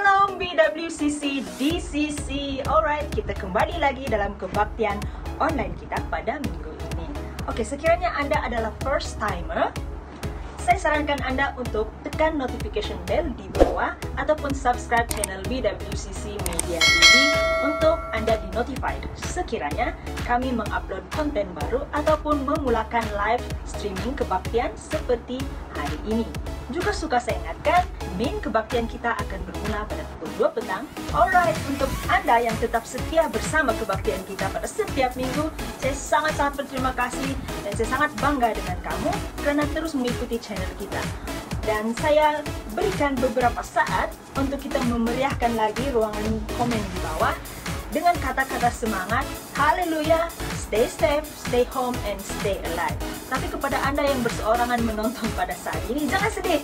Shalom BWCC DCC. Alright, kita kembali lagi dalam kebaktian online kita pada minggu ini. Oke, sekiranya Anda adalah first timer, saya sarankan Anda untuk tekan notification bell di bawah ataupun subscribe channel BWCC Media TV untuk Anda di-notified sekiranya kami mengupload konten baru ataupun memulakan live streaming kebaktian seperti hari ini. Juga suka saya ingatkan, main kebaktian kita akan bermula pada pukul 2 petang. Alright, untuk Anda yang tetap setia bersama kebaktian kita pada setiap minggu, saya sangat-sangat berterima kasih dan saya sangat bangga dengan kamu karena terus mengikuti channel kita. Dan saya berikan beberapa saat untuk kita memeriahkan lagi ruangan komen di bawah dengan kata-kata semangat, haleluya, stay safe, stay home, and stay alive. Tapi kepada Anda yang berseorangan menonton pada saat ini, jangan sedih,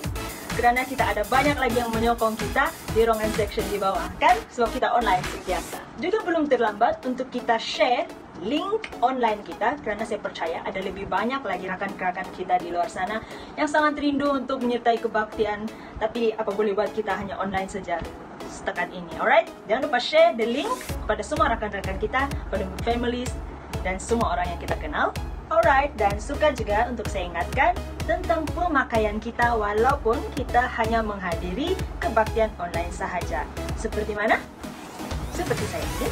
karena kita ada banyak lagi yang menyokong kita di ruangan section di bawah, kan? Sebab kita online seperti biasa. Juga belum terlambat untuk kita share link online kita, karena saya percaya ada lebih banyak lagi rakan-rakan kita di luar sana yang sangat rindu untuk menyertai kebaktian, tapi apa boleh buat, kita hanya online saja setakat ini. Alright, jangan lupa share the link kepada semua rakan-rakan kita, pada families dan semua orang yang kita kenal. Alright, dan suka juga untuk saya ingatkan tentang pemakaian kita walaupun kita hanya menghadiri kebaktian online sahaja. Seperti mana? Seperti saya ini.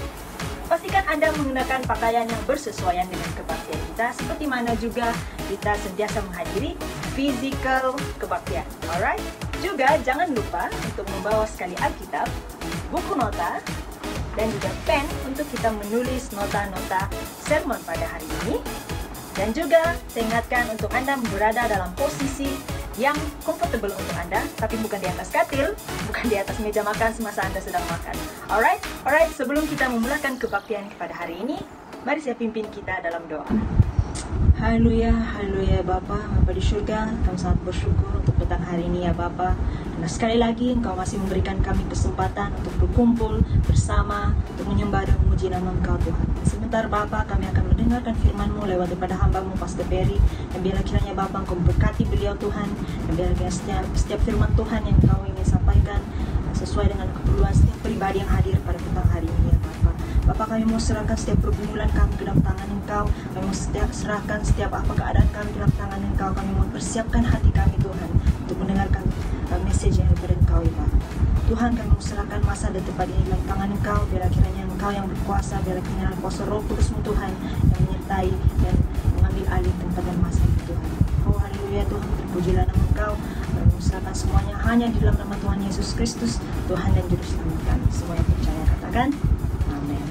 Pastikan Anda menggunakan pakaian yang bersesuaian dengan kebaktian kita, seperti mana juga kita sentiasa menghadiri physical kebaktian. Alright? Juga jangan lupa untuk membawa sekali Alkitab, buku nota, dan juga pen untuk kita menulis nota-nota sermon pada hari ini. Dan juga saya ingatkan untuk Anda berada dalam posisi yang comfortable untuk Anda, tapi bukan di atas katil, bukan di atas meja makan semasa Anda sedang makan. Alright, sebelum kita memulakan kebaktian pada hari ini, mari saya pimpin kita dalam doa. Haleluya, haleluya Bapa di surga, kami sangat bersyukur untuk petang hari ini ya Bapa. Dan sekali lagi Engkau masih memberikan kami kesempatan untuk berkumpul bersama, untuk menyembah dan memuji nama Engkau Tuhan. Sebentar Bapa, kami akan mendengarkan firman-Mu lewat daripada hamba-Mu Pastor Berry. Dan biarlah kiranya Bapa Engkau memberkati beliau Tuhan. Dan biarlah kiranya setiap firman Tuhan yang Engkau ingin sampaikan sesuai dengan keperluan setiap pribadi yang hadir pada petang hari ini ya Bapa. Bapa, kami mau serahkan setiap pergumulan kami ke dalam tangan Engkau. Kami mau serahkan setiap apa keadaan kami ke dalam tangan Engkau. Kami mau persiapkan hati kami Tuhan untuk mendengarkan message yang daripada Engkau ya Bapa. Tuhan, kami mau serahkan masa dan tempat ini dalam tangan Engkau. Biarlah kiranya Engkau yang berkuasa, biarlah kiranya kuasa Roh Kudus-Mu Tuhan yang menyertai dan mengambil alih tempat dan masa ini Tuhan. Oh haleluya Tuhan, terpujilah nama Engkau. Kami mau serahkan semuanya hanya di dalam nama Tuhan Yesus Kristus, Tuhan dan Juru Selamat kami. Semua yang percaya katakan amin.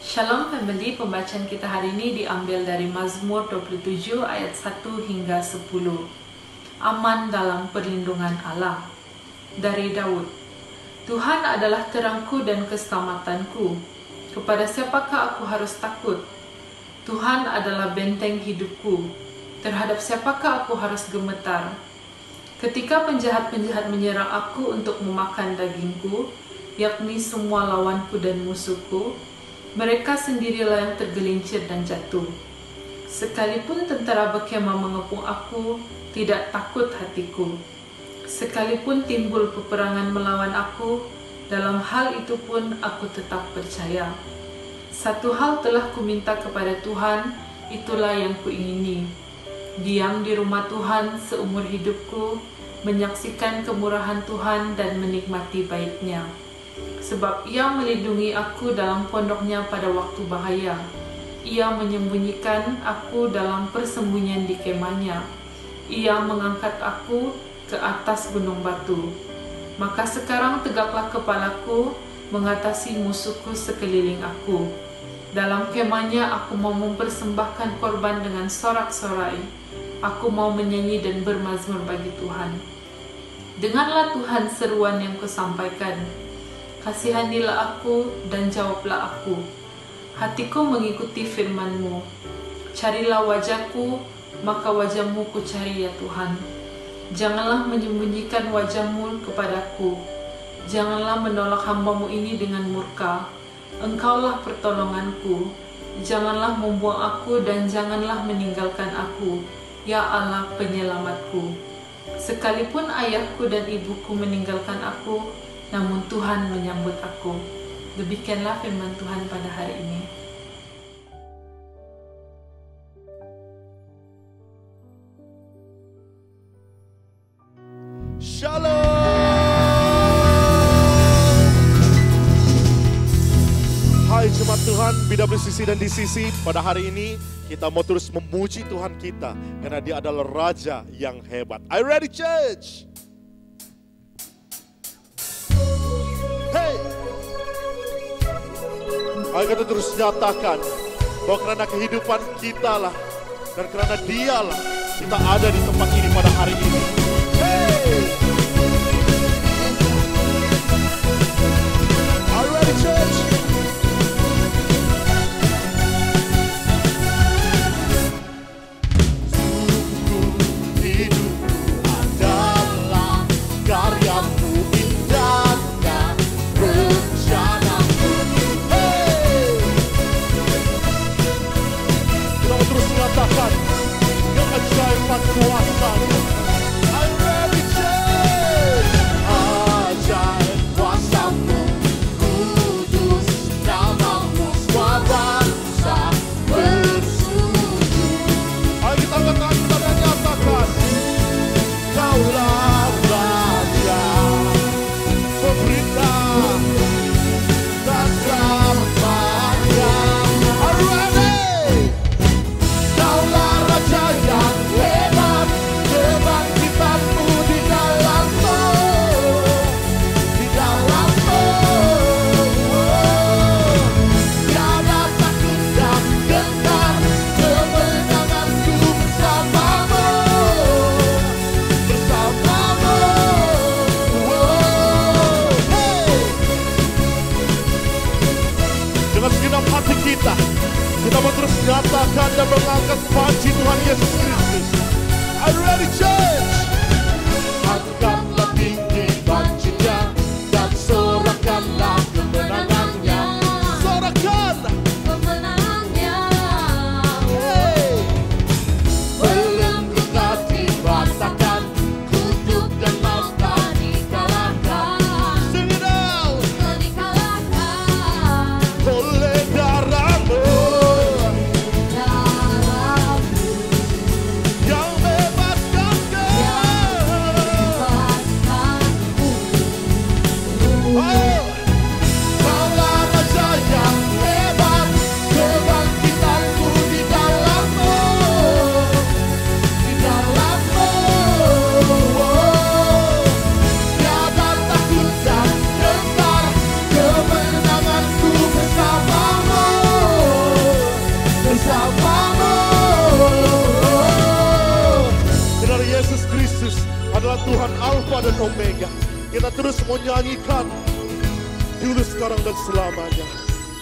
Shalom family, pembacaan kita hari ini diambil dari Mazmur 27 ayat 1 hingga 10. Aman dalam perlindungan Allah. Dari Daud. Tuhan adalah terangku dan keselamatanku. Kepada siapakah aku harus takut? Tuhan adalah benteng hidupku. Terhadap siapakah aku harus gemetar? Ketika penjahat-penjahat menyerang aku untuk memakan dagingku, yakni semua lawanku dan musuhku, mereka sendirilah yang tergelincir dan jatuh. Sekalipun tentara berkemah mengepung aku, tidak takut hatiku. Sekalipun timbul peperangan melawan aku, dalam hal itu pun aku tetap percaya. Satu hal telah kuminta kepada Tuhan, itulah yang kuingini. Diam di rumah Tuhan seumur hidupku, menyaksikan kemurahan Tuhan dan menikmati baiknya. Sebab Ia melindungi aku dalam pondoknya pada waktu bahaya. Ia menyembunyikan aku dalam persembunyian di kemahnya. Ia mengangkat aku ke atas gunung batu. Maka sekarang tegaklah kepalaku, mengatasi musuhku sekeliling aku. Dalam kemahnya aku mau mempersembahkan korban dengan sorak-sorai. Aku mau menyanyi dan bermazmur bagi Tuhan. Dengarlah Tuhan seruan yang kusampaikan. Kasihanilah aku dan jawablah aku. Hatiku mengikuti firman-Mu. Carilah wajah-Ku, maka wajah-Mu ku cari ya Tuhan. Janganlah menyembunyikan wajah-Mu kepadaku. Janganlah menolak hamba-Mu ini dengan murka. Engkaulah pertolonganku. Janganlah membuang aku dan janganlah meninggalkan aku. ya Allah penyelamatku. Sekalipun ayahku dan ibuku meninggalkan aku, namun Tuhan menyambut aku. Demikianlah firman Tuhan pada hari ini. Shalom. Hai jemaat Tuhan, BWCC dan DCC, pada hari ini kita mau terus memuji Tuhan kita karena Dia adalah Raja yang hebat. Are you ready, church? Hey! Ayo kita terus nyatakan bahwa karena kehidupan kita lah dan karena Dia lah kita ada di tempat ini pada hari ini. Hey! Are you ready, church? Kuasa-Mu, I'm ready, church. Ajaib kuasa-Mu, kudus nama-Mu, semua bangsa bersujud. Ayo kita angkat tangan kita dan nyatakan, Kaulah Raja, pemerintah dan selamanya. Are you ready? Kaulah Raja yang hebat, kebangkitan-Mu di dalam-Mu, di dalam-Mu. Tiada takut dan gentar, kemenangan-Ku bersama-Mu, bersama-Mu. Hey! Dengan segenap hati kita mau terus nyatakan dan mengangkat puji Tuhan Yesus Kristus. Are you ready, church? Angkatlah tinggi banjinya dan sorakanlah kemenangannya. Sorakan kemenangannya. Hey! Belum juga dirasakan, kutuk dan maut telah dikalahkan. Sing it out. Telah dikalahkan oleh darah-Mu. Adalah Tuhan Alfa dan Omega. Kita terus menyanyikan dulu, sekarang dan selamanya.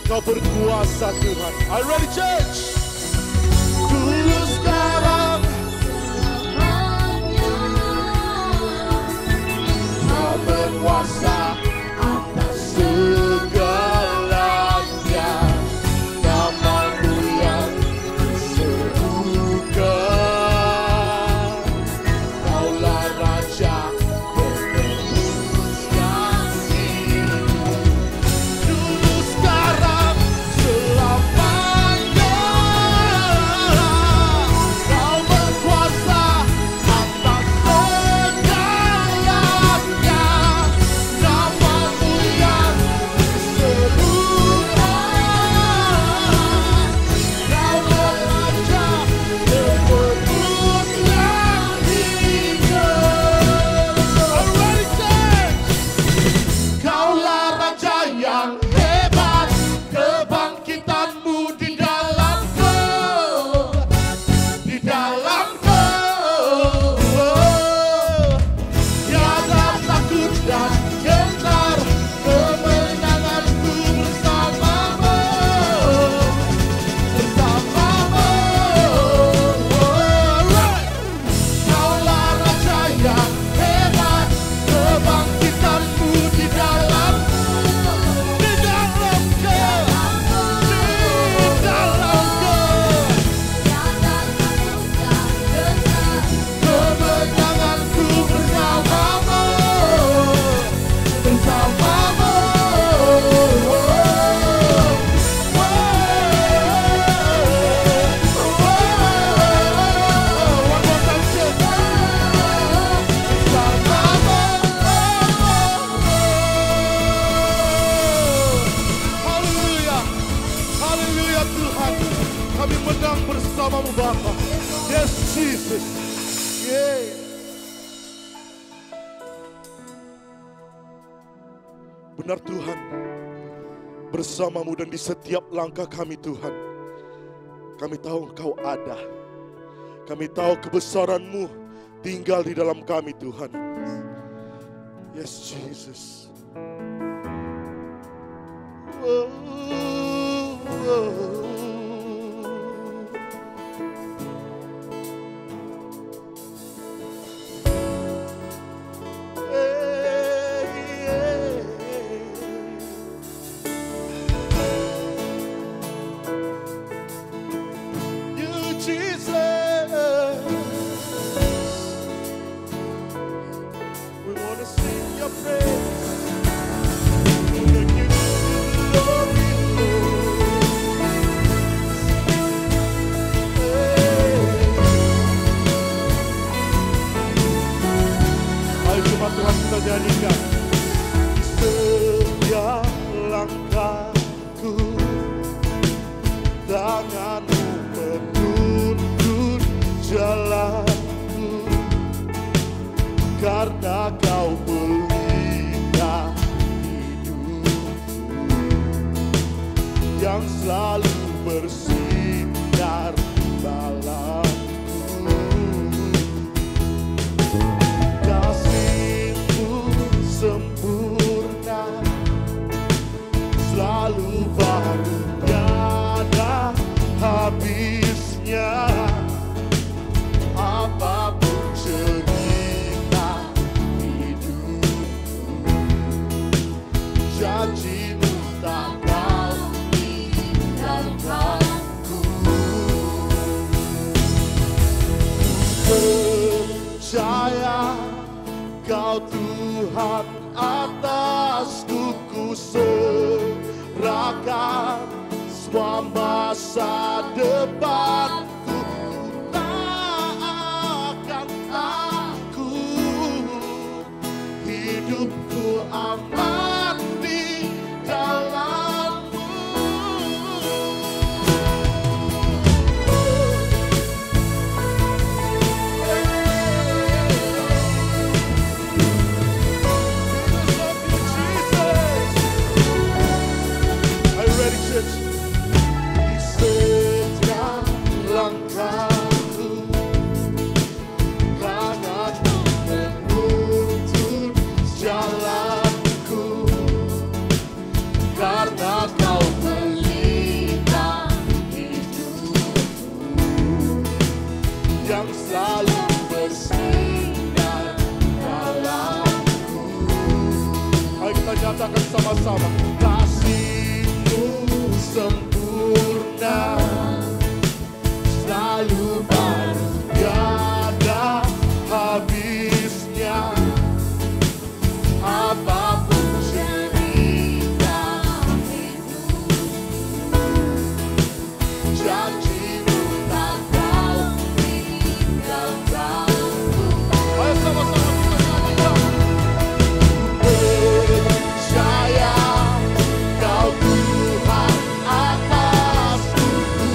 Kau berkuasa Tuhan. Are you ready, church? Dulu, sekarang, Kau berkuasa atas segalanya. Nama-Mu yang diserukan. Kaulah Raja penebus kasih. Dulu, sekarang, selamanya. Jesus. Yeah. Benar Tuhan, bersamamu dan di setiap langkah kami Tuhan. Kami tahu Engkau ada. Kami tahu kebesaran-Mu tinggal di dalam kami Tuhan. Yes Jesus. Oh, oh. Tuhan kita nyanyikan. Setiap langkahku, tangan-Mu menuntun jalanku, karena Kau pelita hidupku yang selalu bersinar dalamku. Sempurna, selalu baru, tiada habisnya. Apapun cerita hidupku, janji-Mu tak Kau tinggalkanku. Percaya Kau Tuhan atasku, ku serahkan semua masa depanku. Ku tak akan takut, hidupku aman di dalam-Mu. Di setiap langkahku, tangan-Mu menuntun jalanku, karena Kau pelita hidupku yang selalu bersinar dalamku. Ayo kita nyatakan sama-sama. Sempurna, selalu baru, tiada habisnya. Apapun cerita hidupku, janji-Mu tak Kau tinggalkanku. Ayo sama-sama kita nyanyikan. Percaya Kau Tuhan atasku, ku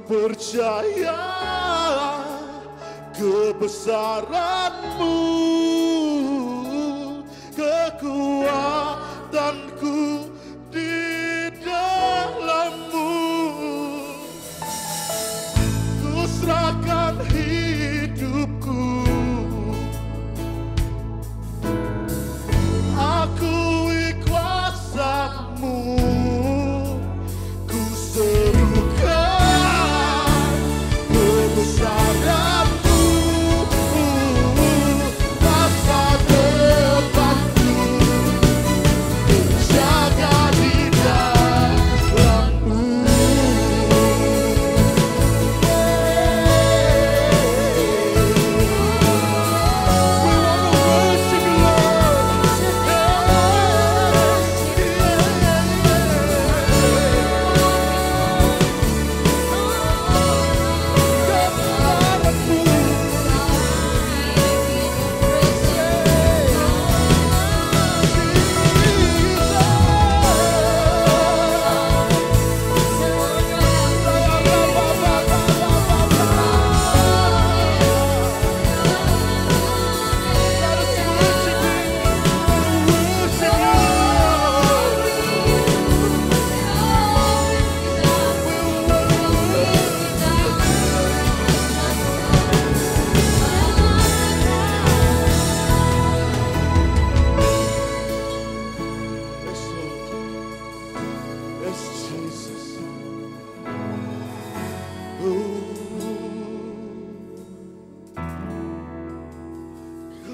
percaya kebesaran-Mu, kekuatanku di dalam-Mu. Ku serahkan hidupku, akui kuasa-Mu. Ku serukan kebesaran-Mu, masa depanku terjaga di dalam-Mu.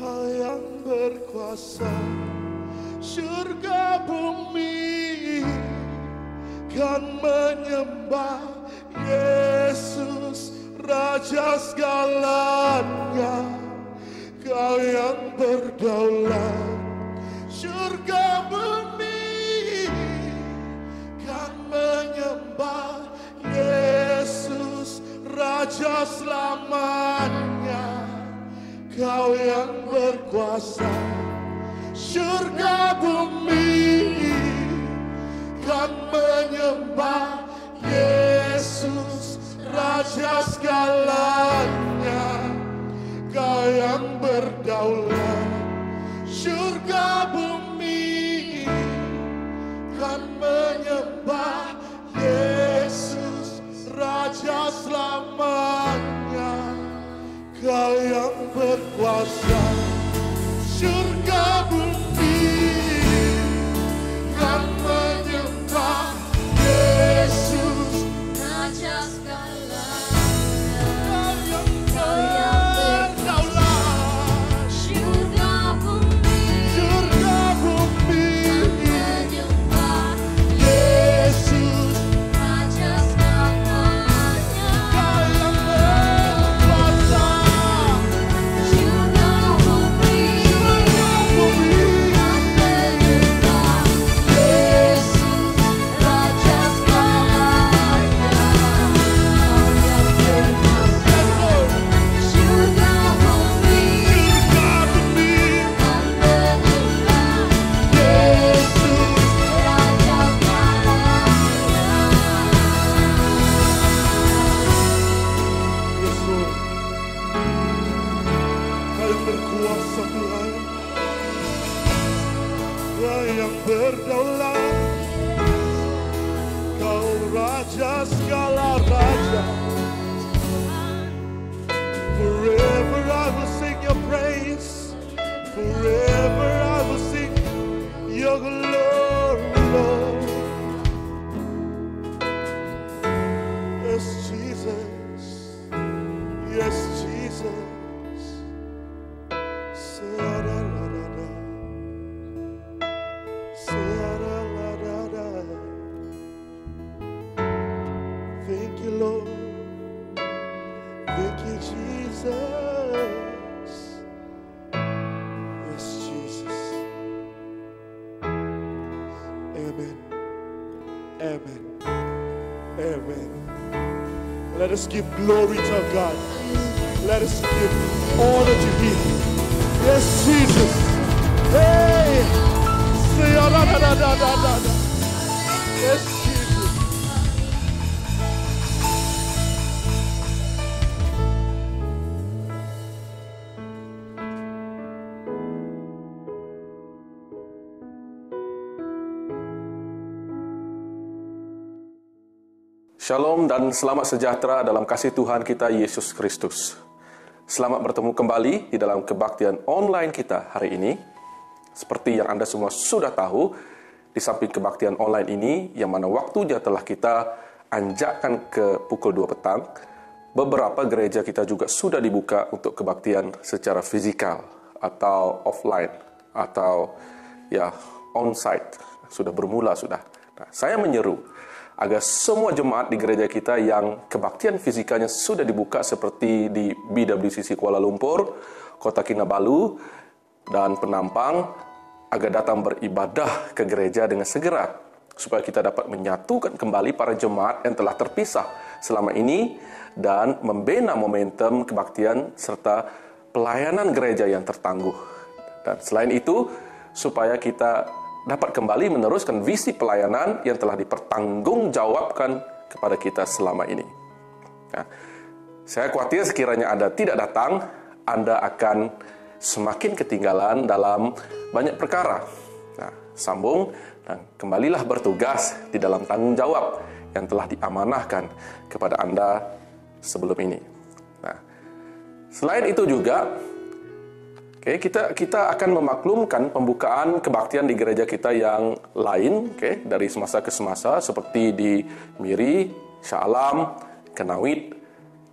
Kau yang berkuasa, surga bumi kan menyembah Yesus, Raja segalanya. Kau yang berdaulat, surga bumi kan menyembah Yesus, Raja selamanya. Kau yang berkuasa, surga bumi kan menyembah Yesus, Raja segalanya. Kau yang berdaulat, surga bumi kan menyembah Yesus, Raja selamanya. Kau yang berkuasa, surga bumi kan menyembah Yesus, Raja segalanya. Kau yang berdaulat, Surga bumi surga bumi menyembah Yesus. Raja segalanya. Kau yang berkuasa, Surga bumi bumi menyembah Yesus, Raja segalanya. Kau yang berkuasa, surga bumi surga bumi menyembah Yesus. Raja Yes, Lord. Kau yang berkuasa Tuhan, Kau yang berdaulat, Kau Raja segala raja. Forever I will sing your praise, forever I will sing your glory, Lord. Yes, Jesus. Yes, Jesus. Sa-da-da-da-da. Sa-da-da-da-da. Thank you, Lord. Thank you, Jesus. Yes, Jesus. Amen. Amen. Amen. Let us give glory to God. Let us give honor to Him. Yes, Jesus. Hey! Say, da da da da da da. Yes, Jesus. Shalom dan selamat sejahtera dalam kasih Tuhan kita Yesus Kristus. Selamat bertemu kembali di dalam kebaktian online kita hari ini. Seperti yang Anda semua sudah tahu, di samping kebaktian online ini, yang mana waktunya telah kita anjakkan ke pukul 2 petang, beberapa gereja kita juga sudah dibuka untuk kebaktian secara fisikal atau offline atau ya on-site. Sudah bermula sudah. Nah, saya menyeru agar semua jemaat di gereja kita yang kebaktian fisikanya sudah dibuka seperti di BWCC Kuala Lumpur, Kota Kinabalu, dan Penampang, agar datang beribadah ke gereja dengan segera, supaya kita dapat menyatukan kembali para jemaat yang telah terpisah selama ini dan membina momentum kebaktian serta pelayanan gereja yang tertangguh. Dan selain itu, supaya kita dapat kembali meneruskan visi pelayanan yang telah dipertanggungjawabkan kepada kita selama ini. Nah, saya khawatir sekiranya Anda tidak datang, Anda akan semakin ketinggalan dalam banyak perkara. Nah, sambung dan kembalilah bertugas di dalam tanggung jawab yang telah diamanahkan kepada Anda sebelum ini. Nah, selain itu juga, kita akan memaklumkan pembukaan kebaktian di gereja kita yang lain, dari semasa ke semasa, seperti di Miri, Shah Alam, Kenawit,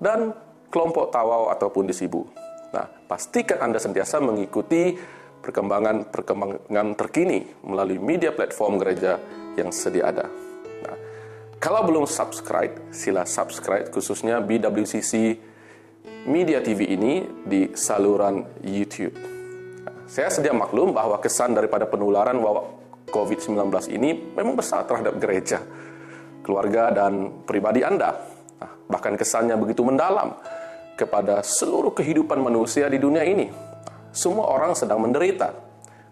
dan kelompok Tawau ataupun di Sibu. Nah, pastikan Anda sentiasa mengikuti perkembangan terkini melalui media platform gereja yang sedia ada. Nah, kalau belum subscribe, sila subscribe khususnya BWCC Media TV ini di saluran YouTube. Saya sedia maklum bahwa kesan daripada penularan wabak COVID-19 ini memang besar terhadap gereja, keluarga, dan pribadi Anda. Bahkan kesannya begitu mendalam kepada seluruh kehidupan manusia di dunia ini. Semua orang sedang menderita.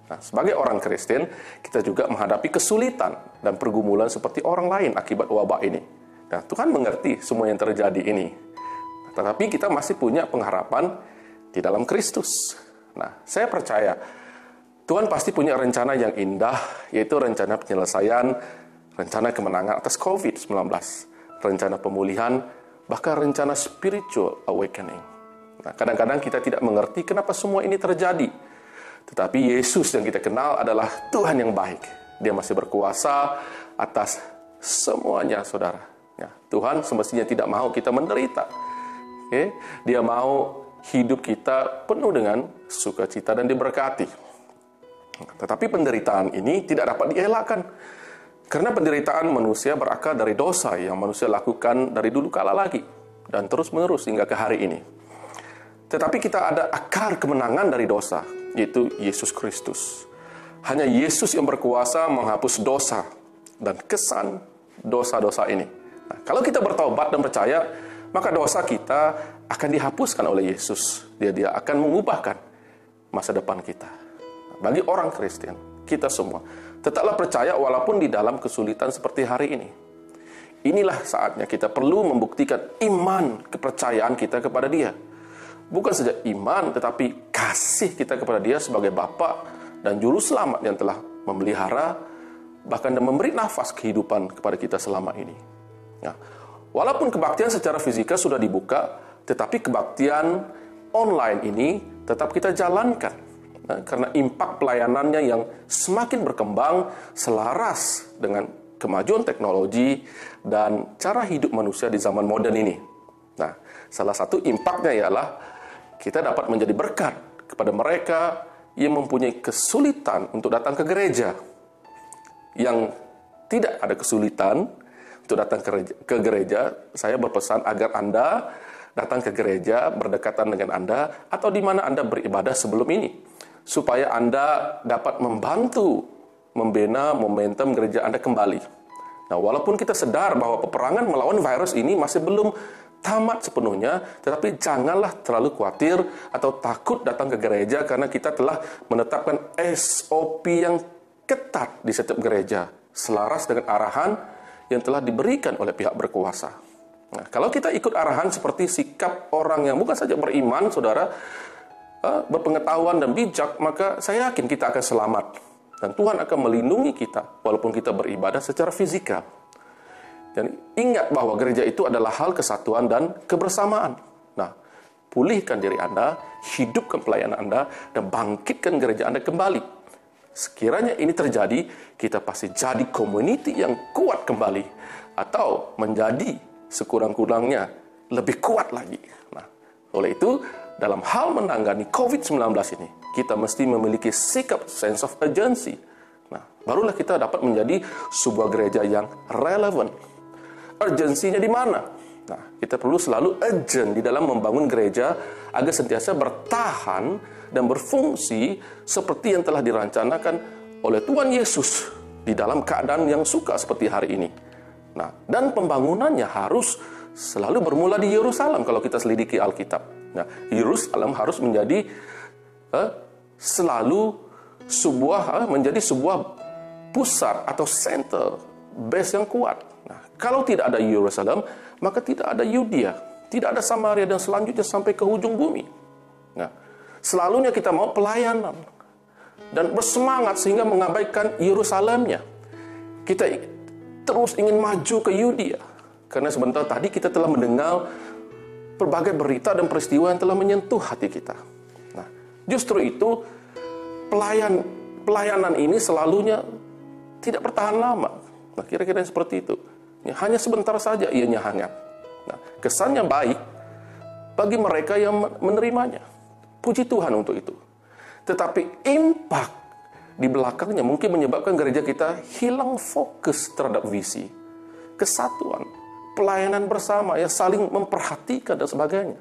Nah, sebagai orang Kristen, kita juga menghadapi kesulitan dan pergumulan seperti orang lain akibat wabak ini. Nah, Tuhan mengerti semua yang terjadi ini. Tetapi kita masih punya pengharapan di dalam Kristus. Nah, saya percaya Tuhan pasti punya rencana yang indah, yaitu rencana penyelesaian, rencana kemenangan atas COVID-19, rencana pemulihan, bahkan rencana spiritual awakening. Nah, kadang-kadang kita tidak mengerti kenapa semua ini terjadi. Tetapi Yesus yang kita kenal adalah Tuhan yang baik. Dia masih berkuasa atas semuanya, saudara. Ya, Tuhan semestinya tidak mau kita menderita. Dia mau hidup kita penuh dengan sukacita dan diberkati. Tetapi penderitaan ini tidak dapat dielakkan. Karena penderitaan manusia berakar dari dosa yang manusia lakukan dari dulu kala lagi. Dan terus menerus hingga ke hari ini. Tetapi kita ada akar kemenangan dari dosa, yaitu Yesus Kristus. Hanya Yesus yang berkuasa menghapus dosa dan kesan dosa-dosa ini. Nah, kalau kita bertobat dan percaya, maka dosa kita akan dihapuskan oleh Yesus. Dia akan mengubahkan masa depan kita. Bagi orang Kristen, kita semua, tetaplah percaya walaupun di dalam kesulitan seperti hari ini. Inilah saatnya kita perlu membuktikan iman, kepercayaan kita kepada Dia. Bukan saja iman, tetapi kasih kita kepada Dia sebagai Bapa dan Juru Selamat yang telah memelihara, bahkan dan memberi nafas kehidupan kepada kita selama ini. Nah, walaupun kebaktian secara fisika sudah dibuka, tetapi kebaktian online ini tetap kita jalankan. Nah, karena impak pelayanannya yang semakin berkembang selaras dengan kemajuan teknologi dan cara hidup manusia di zaman modern ini. Nah, salah satu impaknya ialah kita dapat menjadi berkat kepada mereka yang mempunyai kesulitan untuk datang ke gereja. Yang tidak ada kesulitan untuk datang ke gereja, saya berpesan agar Anda datang ke gereja berdekatan dengan Anda atau di mana Anda beribadah sebelum ini, supaya Anda dapat membantu membina momentum gereja Anda kembali. Nah, walaupun kita sadar bahwa peperangan melawan virus ini masih belum tamat sepenuhnya, tetapi janganlah terlalu khawatir atau takut datang ke gereja karena kita telah menetapkan SOP yang ketat di setiap gereja, selaras dengan arahan yang telah diberikan oleh pihak berkuasa. Nah, kalau kita ikut arahan seperti sikap orang yang bukan saja beriman, saudara, berpengetahuan dan bijak, maka saya yakin kita akan selamat. Dan Tuhan akan melindungi kita walaupun kita beribadah secara fisikal. Jadi ingat bahwa gereja itu adalah hal kesatuan dan kebersamaan. Nah, pulihkan diri Anda, hidupkan pelayanan Anda, dan bangkitkan gereja Anda kembali. Sekiranya ini terjadi, kita pasti jadi community yang kuat kembali, atau menjadi sekurang-kurangnya lebih kuat lagi. Nah, oleh itu, dalam hal menangani COVID-19 ini, kita mesti memiliki sikap sense of urgency. Nah, barulah kita dapat menjadi sebuah gereja yang relevan. Urgensinya di mana? Nah, kita perlu selalu urgent di dalam membangun gereja agar sentiasa bertahan dan berfungsi seperti yang telah dirancanakan oleh Tuhan Yesus di dalam keadaan yang suka seperti hari ini. Nah, dan pembangunannya harus selalu bermula di Yerusalem kalau kita selidiki Alkitab. Nah, Yerusalem harus menjadi selalu menjadi sebuah pusat atau center base yang kuat. Nah, kalau tidak ada Yerusalem, maka tidak ada Yudea, tidak ada Samaria, dan selanjutnya sampai ke ujung bumi. Nah, selalunya kita mau pelayanan dan bersemangat sehingga mengabaikan Yerusalemnya. Kita terus ingin maju ke Yudea, karena sebentar tadi kita telah mendengar berbagai berita dan peristiwa yang telah menyentuh hati kita. Nah, justru itu pelayanan ini selalunya tidak bertahan lama. Nah, kira-kira seperti itu. Ya, hanya sebentar saja ianya hangat. Nah, kesannya baik bagi mereka yang menerimanya. Puji Tuhan untuk itu. Tetapi impact di belakangnya mungkin menyebabkan gereja kita hilang fokus terhadap visi, kesatuan, pelayanan bersama, ya, saling memperhatikan dan sebagainya.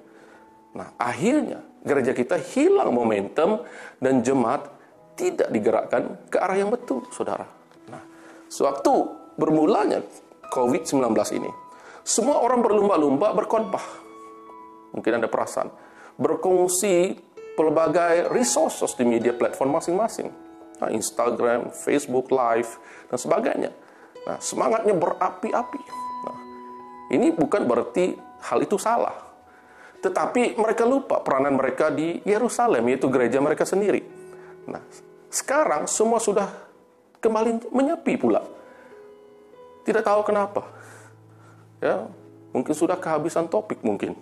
Nah, akhirnya gereja kita hilang momentum dan jemaat tidak digerakkan ke arah yang betul, saudara. Nah, sewaktu bermulanya COVID-19 ini, semua orang berlomba-lomba berkhotbah. Mungkin Anda perasan, berkongsi pelbagai resources di media platform masing-masing. Nah, Instagram, Facebook Live, dan sebagainya. Nah, semangatnya berapi-api. Nah, ini bukan berarti hal itu salah. Tetapi mereka lupa peranan mereka di Yerusalem, yaitu gereja mereka sendiri. Nah, sekarang semua sudah kembali menyepi pula. Tidak tahu kenapa. Ya, mungkin sudah kehabisan topik mungkin.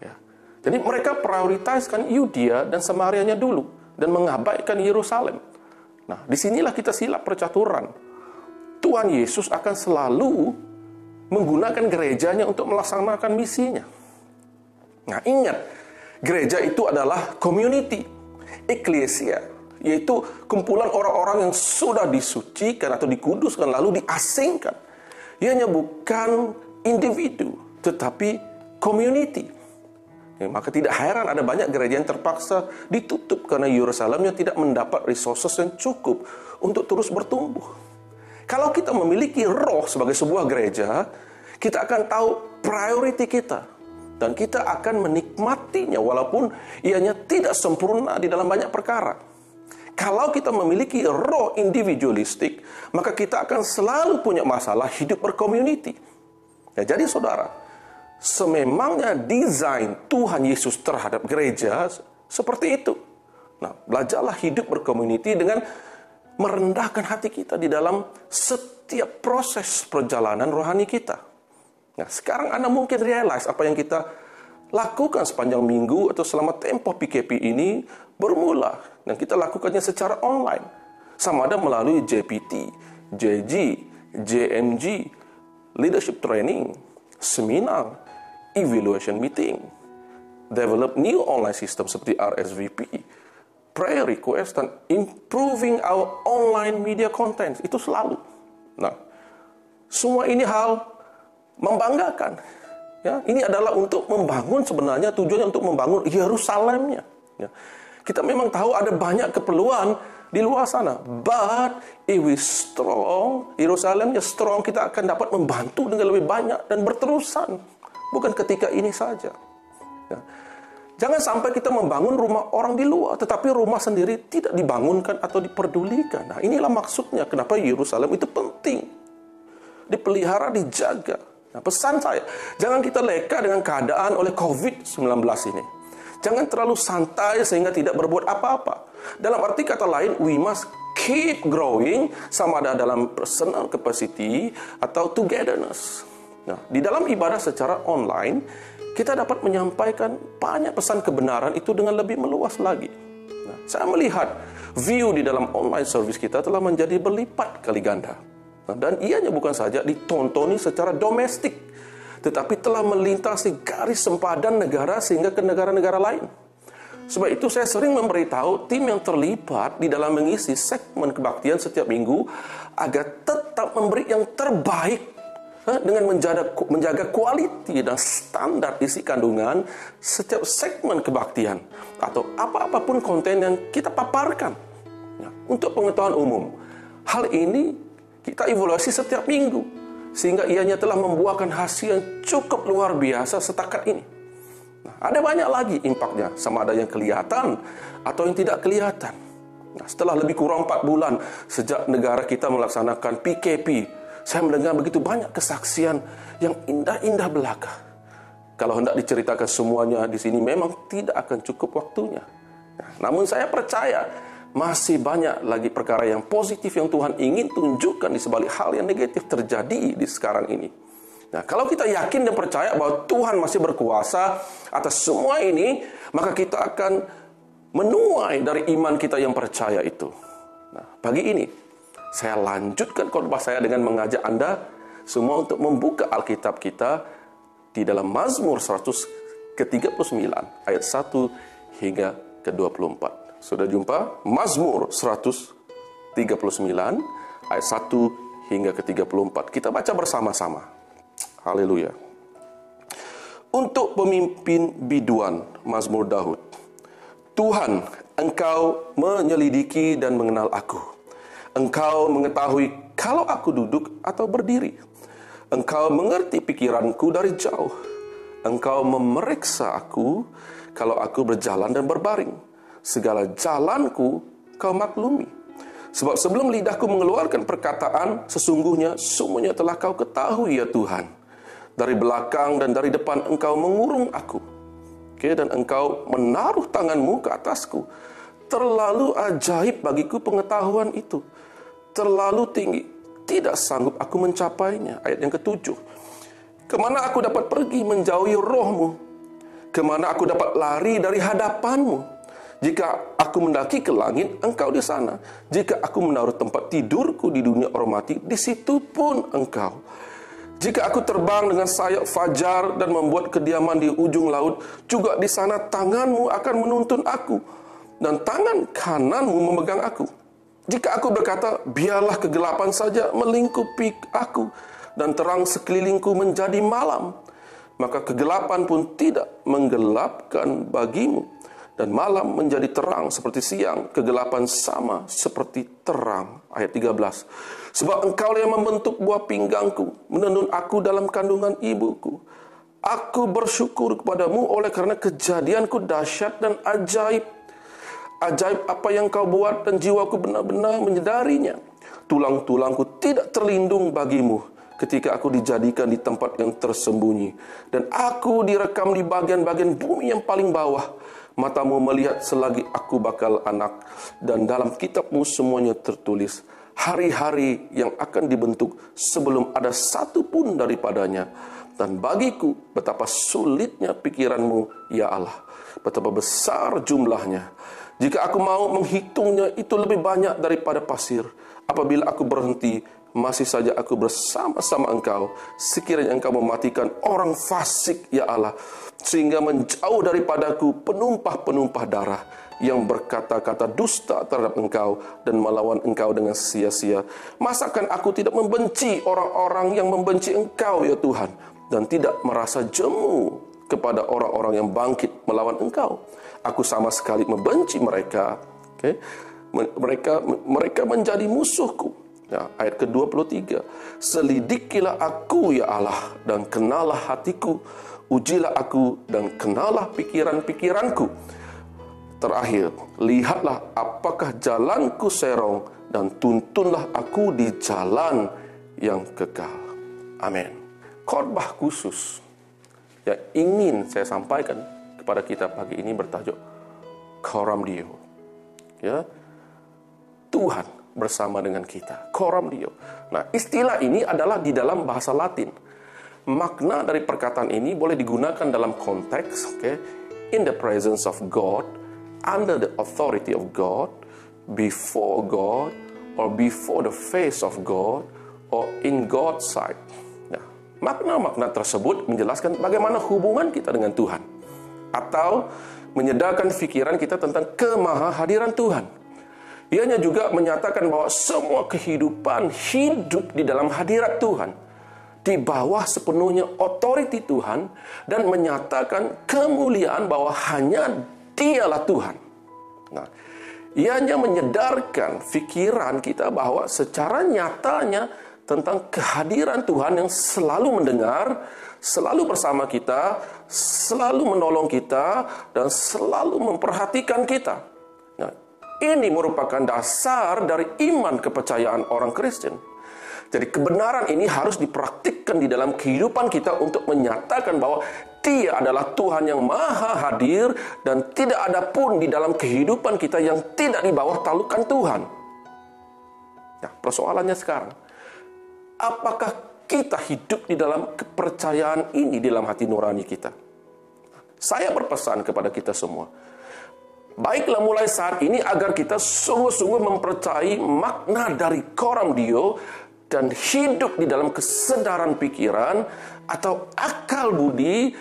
Ya. Jadi mereka prioritaskan Yudea dan Samarianya dulu dan mengabaikan Yerusalem. Nah, disinilah kita silap percaturan. Tuhan Yesus akan selalu menggunakan gerejanya untuk melaksanakan misinya. Nah, ingat, gereja itu adalah community, eklesia, yaitu kumpulan orang-orang yang sudah disucikan atau dikuduskan lalu diasingkan. Ianya bukan individu, tetapi community. Ya, maka tidak heran ada banyak gereja yang terpaksa ditutup karena Yerusalemnya tidak mendapat resources yang cukup untuk terus bertumbuh. Kalau kita memiliki roh sebagai sebuah gereja, kita akan tahu priority kita. Dan kita akan menikmatinya walaupun ianya tidak sempurna di dalam banyak perkara. Kalau kita memiliki roh individualistik, maka kita akan selalu punya masalah hidup bercommunity. Ya, jadi saudara, sememangnya desain Tuhan Yesus terhadap gereja seperti itu. Nah, belajarlah hidup bercommunity dengan merendahkan hati kita di dalam setiap proses perjalanan rohani kita. Nah, sekarang Anda mungkin realize apa yang kita lakukan sepanjang minggu atau selama tempoh PKP ini bermula. Dan kita lakukannya secara online. Sama ada melalui JPT, JG, JMG, leadership training, seminar, evaluation meeting, develop new online system seperti RSVP, prayer request, dan improving our online media content. Itu selalu. Nah, semua ini hal membanggakan. Ya, ini adalah untuk membangun, sebenarnya tujuannya untuk membangun Yerusalemnya. Ya. Kita memang tahu ada banyak keperluan di luar sana. But if we strong, Yerusalemnya strong, kita akan dapat membantu dengan lebih banyak dan berterusan. Bukan ketika ini saja. Ya. Jangan sampai kita membangun rumah orang di luar, tetapi rumah sendiri tidak dibangunkan atau diperdulikan. Nah, inilah maksudnya kenapa Yerusalem itu penting. Dipelihara, dijaga. Nah, pesan saya, jangan kita leka dengan keadaan oleh COVID-19 ini. Jangan terlalu santai sehingga tidak berbuat apa-apa. Dalam arti kata lain, we must keep growing, sama ada dalam personal capacity atau togetherness. Nah, di dalam ibadah secara online, kita dapat menyampaikan banyak pesan kebenaran itu dengan lebih meluas lagi. Nah, saya melihat view di dalam online service kita telah menjadi berlipat kali ganda. Nah, dan ianya bukan saja ditontoni secara domestik, tetapi telah melintasi garis sempadan negara sehingga ke negara-negara lain. Sebab itu saya sering memberitahu tim yang terlibat di dalam mengisi segmen kebaktian setiap minggu agar tetap memberi yang terbaik dengan menjaga kualiti dan standar isi kandungan setiap segmen kebaktian atau apa-apapun konten yang kita paparkan. Ya, untuk pengetahuan umum, hal ini kita evaluasi setiap minggu sehingga ianya telah membuahkan hasil yang cukup luar biasa setakat ini. Nah, ada banyak lagi impaknya, sama ada yang kelihatan atau yang tidak kelihatan. Nah, setelah lebih kurang 4 bulan sejak negara kita melaksanakan PKP, saya mendengar begitu banyak kesaksian yang indah-indah belaka. Kalau hendak diceritakan semuanya di sini memang tidak akan cukup waktunya. Nah, namun saya percaya masih banyak lagi perkara yang positif yang Tuhan ingin tunjukkan di sebalik hal yang negatif terjadi di sekarang ini. Nah, kalau kita yakin dan percaya bahwa Tuhan masih berkuasa atas semua ini, maka kita akan menuai dari iman kita yang percaya itu. Nah, pagi ini saya lanjutkan khotbah saya dengan mengajak Anda semua untuk membuka Alkitab kita di dalam Mazmur 100 ke-39 ayat 1 hingga ke-24. Sudah jumpa? Mazmur 139 ayat 1 hingga ke-34. Kita baca bersama-sama. Haleluya. Untuk pemimpin biduan, Mazmur Daud. Tuhan, Engkau menyelidiki dan mengenal aku. Engkau mengetahui kalau aku duduk atau berdiri. Engkau mengerti pikiranku dari jauh. Engkau memeriksa aku kalau aku berjalan dan berbaring. Segala jalanku Kau maklumi. Sebab sebelum lidahku mengeluarkan perkataan, sesungguhnya semuanya telah Kau ketahui ya Tuhan. Dari belakang dan dari depan Engkau mengurung aku. Dan Engkau menaruh tanganmu ke atasku. Terlalu ajaib bagiku pengetahuan itu. Terlalu tinggi. Tidak sanggup aku mencapainya. Ayat yang ke-7. Kemana aku dapat pergi menjauhi roh-Mu? Kemana aku dapat lari dari hadapan-Mu? Jika aku mendaki ke langit, Engkau di sana. Jika aku menaruh tempat tidurku di dunia orang mati, di situ pun Engkau. Jika aku terbang dengan sayap fajar dan membuat kediaman di ujung laut, juga di sana tangan-Mu akan menuntun aku, dan tangan kanan-Mu memegang aku. Jika aku berkata, biarlah kegelapan saja melingkupi aku, dan terang sekelilingku menjadi malam, maka kegelapan pun tidak menggelapkan bagimu, dan malam menjadi terang seperti siang, kegelapan sama seperti terang. Ayat 13. Sebab Engkau yang membentuk buah pinggangku, menenun aku dalam kandungan ibuku. Aku bersyukur kepadamu oleh karena kejadianku dahsyat dan ajaib. Ajaib apa yang Kau buat dan jiwaku benar-benar menyadarinya. Tulang-tulangku tidak terlindung bagimu ketika aku dijadikan di tempat yang tersembunyi. Dan aku direkam di bagian-bagian bumi yang paling bawah. Matamu melihat selagi aku bakal anak, dan dalam kitab-Mu semuanya tertulis hari-hari yang akan dibentuk sebelum ada satu pun daripadanya. Dan bagiku betapa sulitnya pikiran-Mu ya Allah, betapa besar jumlahnya. Jika aku mau menghitungnya, itu lebih banyak daripada pasir. Apabila aku berhenti, masih saja aku bersama-sama Engkau. Sekiranya Engkau mematikan orang fasik ya Allah, sehingga menjauh daripadaku penumpah-penumpah darah yang berkata-kata dusta terhadap Engkau dan melawan Engkau dengan sia-sia. Masakan aku tidak membenci orang-orang yang membenci Engkau ya Tuhan, dan tidak merasa jemu kepada orang-orang yang bangkit melawan Engkau? Aku sama sekali membenci mereka. Mereka menjadi musuhku. Ya, ayat ke-23. Selidikilah aku ya Allah, dan kenalah hatiku. Ujilah aku dan kenalah pikiran-pikiranku. Terakhir, lihatlah apakah jalanku serong, dan tuntunlah aku di jalan yang kekal. Amin. Khotbah khusus yang ingin saya sampaikan kepada kita pagi ini bertajuk Coram Deo. Ya, Tuhan bersama dengan kita. Coram Deo. Nah, istilah ini adalah di dalam bahasa Latin. Makna dari perkataan ini boleh digunakan dalam konteks, in the presence of God, under the authority of God, before God, or before the face of God, or in God's sight. Nah, makna-makna tersebut menjelaskan bagaimana hubungan kita dengan Tuhan, atau menyedarkan pikiran kita tentang kemahahadiran Tuhan. Ianya juga menyatakan bahwa semua kehidupan hidup di dalam hadirat Tuhan, di bawah sepenuhnya otoriti Tuhan, dan menyatakan kemuliaan bahwa hanya Dialah Tuhan. Nah, ianya menyedarkan pikiran kita bahwa secara nyatanya tentang kehadiran Tuhan yang selalu mendengar, selalu bersama kita, selalu menolong kita, dan selalu memperhatikan kita. Nah, ini merupakan dasar dari iman kepercayaan orang Kristen. Jadi kebenaran ini harus dipraktikkan di dalam kehidupan kita untuk menyatakan bahwa Dia adalah Tuhan yang maha hadir, dan tidak ada pun di dalam kehidupan kita yang tidak di bawah talukan Tuhan. Nah, persoalannya sekarang, apakah kita hidup di dalam kepercayaan ini di dalam hati nurani kita? Saya berpesan kepada kita semua, baiklah mulai saat ini agar kita sungguh-sungguh mempercayai makna dari Coram Deo dan hidup di dalam kesadaran pikiran atau akal budi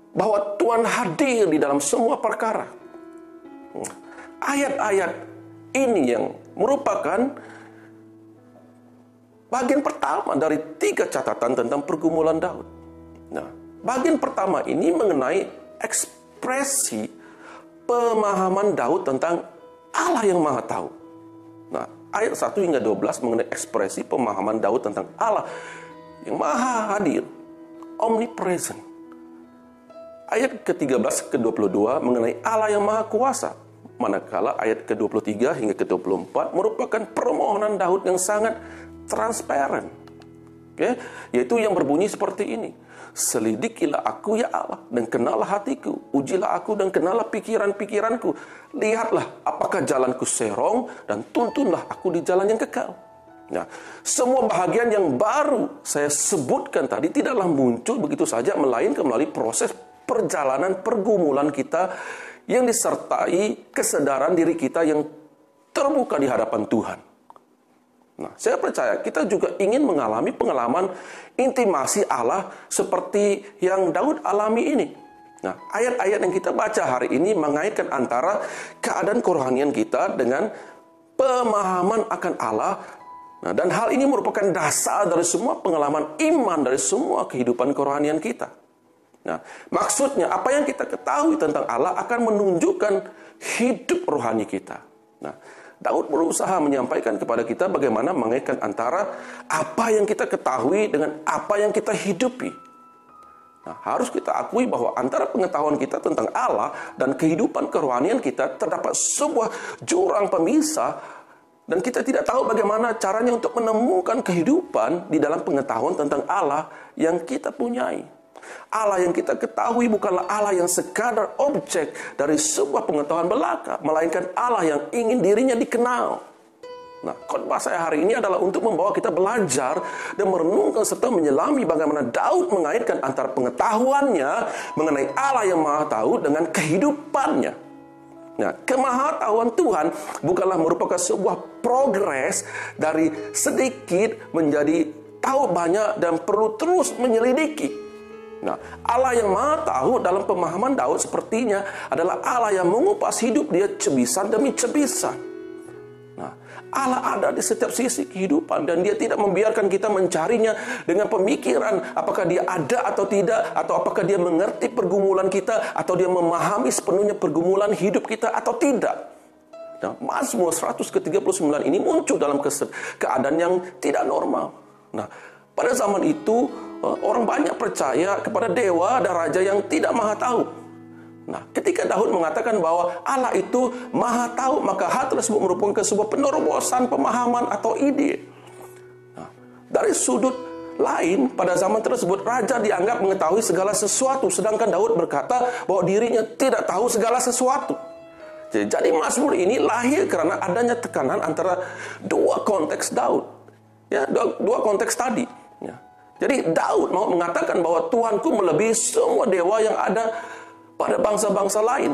bahwa Tuhan hadir di dalam semua perkara. Ayat-ayat ini yang merupakan bagian pertama dari 3 catatan tentang pergumulan Daud. Nah, bagian pertama ini mengenai ekspresi pemahaman Daud tentang Allah yang Maha Tahu. Nah, ayat 1 hingga 12 mengenai ekspresi pemahaman Daud tentang Allah yang Maha Hadir, omnipresent. Ayat ke-13 ke-22 mengenai Allah yang Maha Kuasa. Manakala ayat ke-23 hingga ke-24 merupakan permohonan Daud yang sangat transparan. Yaitu yang berbunyi seperti ini. Selidikilah aku ya Allah, dan kenalah hatiku. Ujilah aku dan kenalah pikiran-pikiranku. Lihatlah apakah jalanku serong, dan tuntunlah aku di jalan yang kekal. Nah, semua bahagian yang baru saya sebutkan tadi tidaklah muncul begitu saja, melainkan melalui proses perjalanan pergumulan kita yang disertai kesadaran diri kita yang terbuka di hadapan Tuhan. Nah, saya percaya kita juga ingin mengalami pengalaman intimasi Allah seperti yang Daud alami ini. Nah, ayat-ayat yang kita baca hari ini mengaitkan antara keadaan kerohanian kita dengan pemahaman akan Allah. Nah, dan hal ini merupakan dasar dari semua pengalaman iman, dari semua kehidupan kerohanian kita. Nah, maksudnya apa yang kita ketahui tentang Allah akan menunjukkan hidup rohani kita. Nah, Daud berusaha menyampaikan kepada kita bagaimana mengaitkan antara apa yang kita ketahui dengan apa yang kita hidupi. Nah, harus kita akui bahwa antara pengetahuan kita tentang Allah dan kehidupan kerohanian kita terdapat sebuah jurang pemisah, dan kita tidak tahu bagaimana caranya untuk menemukan kehidupan di dalam pengetahuan tentang Allah yang kita punyai. Allah yang kita ketahui bukanlah Allah yang sekadar objek dari sebuah pengetahuan belaka, melainkan Allah yang ingin dirinya dikenal. Nah, khotbah saya hari ini adalah untuk membawa kita belajar dan merenungkan serta menyelami bagaimana Daud mengaitkan antara pengetahuannya mengenai Allah yang Maha Tahu dengan kehidupannya. Nah, kemahatauan Tuhan bukanlah merupakan sebuah progres dari sedikit menjadi tahu banyak dan perlu terus menyelidiki. Nah, Allah yang Maha Tahu dalam pemahaman Daud sepertinya adalah Allah yang mengupas hidup dia cebisan demi cebisan. Nah, Allah ada di setiap sisi kehidupan, dan Dia tidak membiarkan kita mencarinya dengan pemikiran apakah Dia ada atau tidak, atau apakah Dia mengerti pergumulan kita, atau Dia memahami sepenuhnya pergumulan hidup kita atau tidak. Nah, Mazmur 139 ini muncul dalam keadaan yang tidak normal. Nah, pada zaman itu orang banyak percaya kepada dewa dan raja yang tidak maha tahu. Nah, ketika Daud mengatakan bahwa Allah itu maha tahu, maka hal tersebut merupakan sebuah penerobosan pemahaman atau ide. Nah, dari sudut lain, pada zaman tersebut raja dianggap mengetahui segala sesuatu, sedangkan Daud berkata bahwa dirinya tidak tahu segala sesuatu. Jadi Mazmur ini lahir karena adanya tekanan antara dua konteks Daud. Ya, dua konteks tadi. Ya. Jadi Daud mau mengatakan bahwa Tuhanku melebihi semua dewa yang ada pada bangsa-bangsa lain.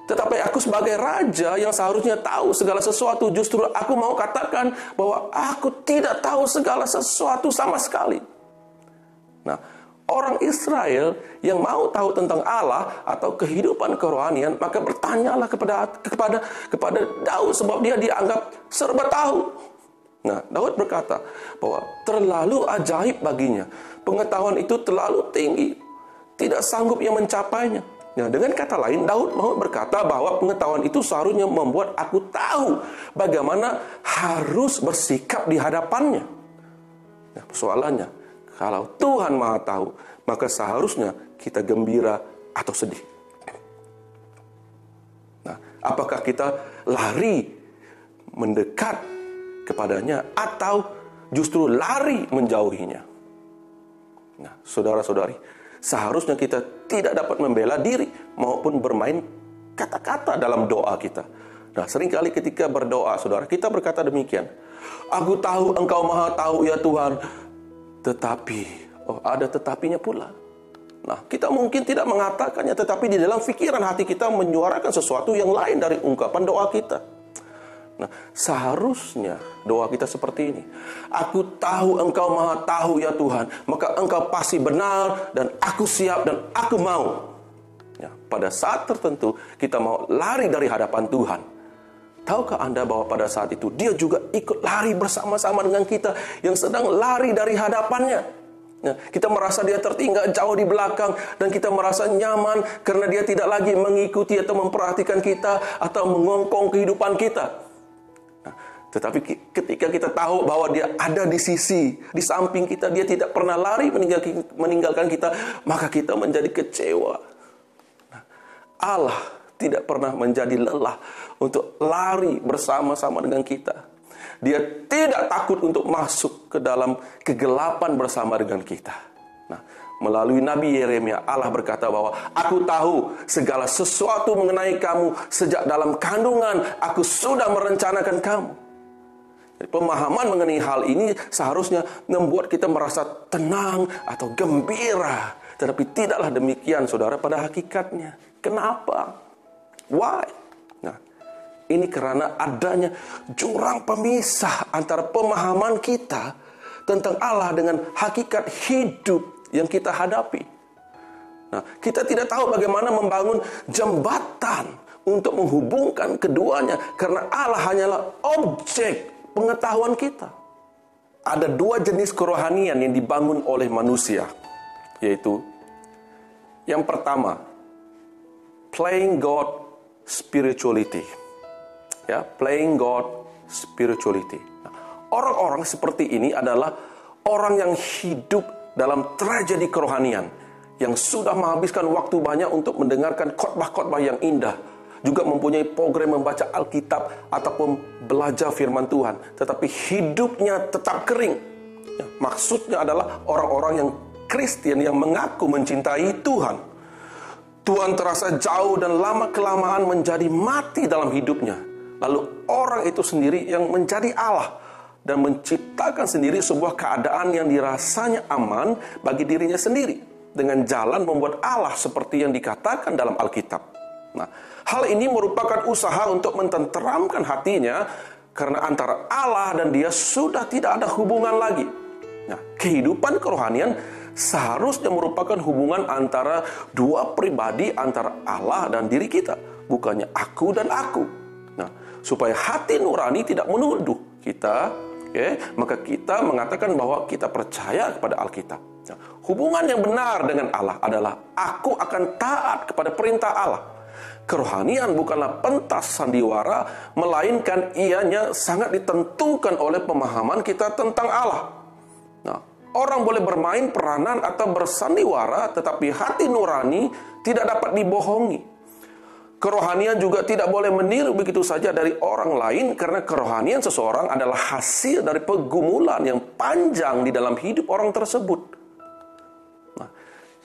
Tetapi aku sebagai raja yang seharusnya tahu segala sesuatu, justru aku mau katakan bahwa aku tidak tahu segala sesuatu sama sekali. Nah, orang Israel yang mau tahu tentang Allah atau kehidupan kerohanian, maka bertanyalah kepada Daud, sebab dia dianggap serba tahu. Nah, Daud berkata bahwa terlalu ajaib baginya, pengetahuan itu terlalu tinggi, tidak sanggup ia mencapainya. Nah, dengan kata lain, Daud mau berkata bahwa pengetahuan itu seharusnya membuat aku tahu bagaimana harus bersikap di hadapannya. Nah, persoalannya, kalau Tuhan Maha Tahu, maka seharusnya kita gembira atau sedih. Nah, apakah kita lari mendekat kepadanya atau justru lari menjauhinya? Nah, saudara-saudari, seharusnya kita tidak dapat membela diri maupun bermain kata-kata dalam doa kita. Nah, seringkali ketika berdoa, saudara, kita berkata demikian. Aku tahu Engkau Maha Tahu ya Tuhan. Tetapi, ada tetapinya pula. Nah, kita mungkin tidak mengatakannya, tetapi di dalam pikiran hati kita menyuarakan sesuatu yang lain dari ungkapan doa kita. Nah, seharusnya doa kita seperti ini. Aku tahu Engkau Maha Tahu ya Tuhan, maka Engkau pasti benar dan aku siap dan aku mau. Ya, pada saat tertentu kita mau lari dari hadapan Tuhan. Tahukah Anda bahwa pada saat itu dia juga ikut lari bersama-sama dengan kita yang sedang lari dari hadapannya. Nah, kita merasa dia tertinggal jauh di belakang dan kita merasa nyaman karena dia tidak lagi mengikuti atau memperhatikan kita atau mengongkong kehidupan kita. Nah, tetapi ketika kita tahu bahwa dia ada di sisi, di samping kita, dia tidak pernah lari meninggalkan kita, maka kita menjadi kecewa. Nah, Allah tidak pernah menjadi lelah untuk lari bersama-sama dengan kita. Dia tidak takut untuk masuk ke dalam kegelapan bersama dengan kita. Nah, melalui Nabi Yeremia, Allah berkata bahwa aku tahu segala sesuatu mengenai kamu. Sejak dalam kandungan, aku sudah merencanakan kamu. Jadi, pemahaman mengenai hal ini seharusnya membuat kita merasa tenang atau gembira. Tetapi tidaklah demikian, saudara, pada hakikatnya. Kenapa? Why? Nah, ini karena adanya jurang pemisah antara pemahaman kita tentang Allah dengan hakikat hidup yang kita hadapi. Nah, kita tidak tahu bagaimana membangun jembatan untuk menghubungkan keduanya karena Allah hanyalah objek pengetahuan kita. Ada dua jenis kerohanian yang dibangun oleh manusia, yaitu yang pertama, playing God spirituality. Ya, playing God spirituality. Nah, orang-orang seperti ini adalah orang yang hidup dalam tragedi kerohanian, yang sudah menghabiskan waktu banyak untuk mendengarkan khotbah-khotbah yang indah, juga mempunyai program membaca Alkitab ataupun belajar firman Tuhan, tetapi hidupnya tetap kering. Ya, maksudnya adalah orang-orang yang Kristen yang mengaku mencintai Tuhan. Tuhan terasa jauh dan lama-kelamaan menjadi mati dalam hidupnya. Lalu orang itu sendiri yang menjadi Allah dan menciptakan sendiri sebuah keadaan yang dirasanya aman bagi dirinya sendiri dengan jalan membuat Allah seperti yang dikatakan dalam Alkitab. Nah, hal ini merupakan usaha untuk mententeramkan hatinya karena antara Allah dan dia sudah tidak ada hubungan lagi. Nah, kehidupan kerohanian seharusnya merupakan hubungan antara dua pribadi, antara Allah dan diri kita, bukannya aku dan aku. Nah, supaya hati nurani tidak menuduh kita, maka kita mengatakan bahwa kita percaya kepada Alkitab. Nah, hubungan yang benar dengan Allah adalah aku akan taat kepada perintah Allah. Kerohanian bukanlah pentas sandiwara, melainkan ianya sangat ditentukan oleh pemahaman kita tentang Allah. Nah, orang boleh bermain peranan atau bersandiwara, tetapi hati nurani tidak dapat dibohongi. Kerohanian juga tidak boleh meniru begitu saja dari orang lain, karena kerohanian seseorang adalah hasil dari pergumulan yang panjang di dalam hidup orang tersebut. Nah,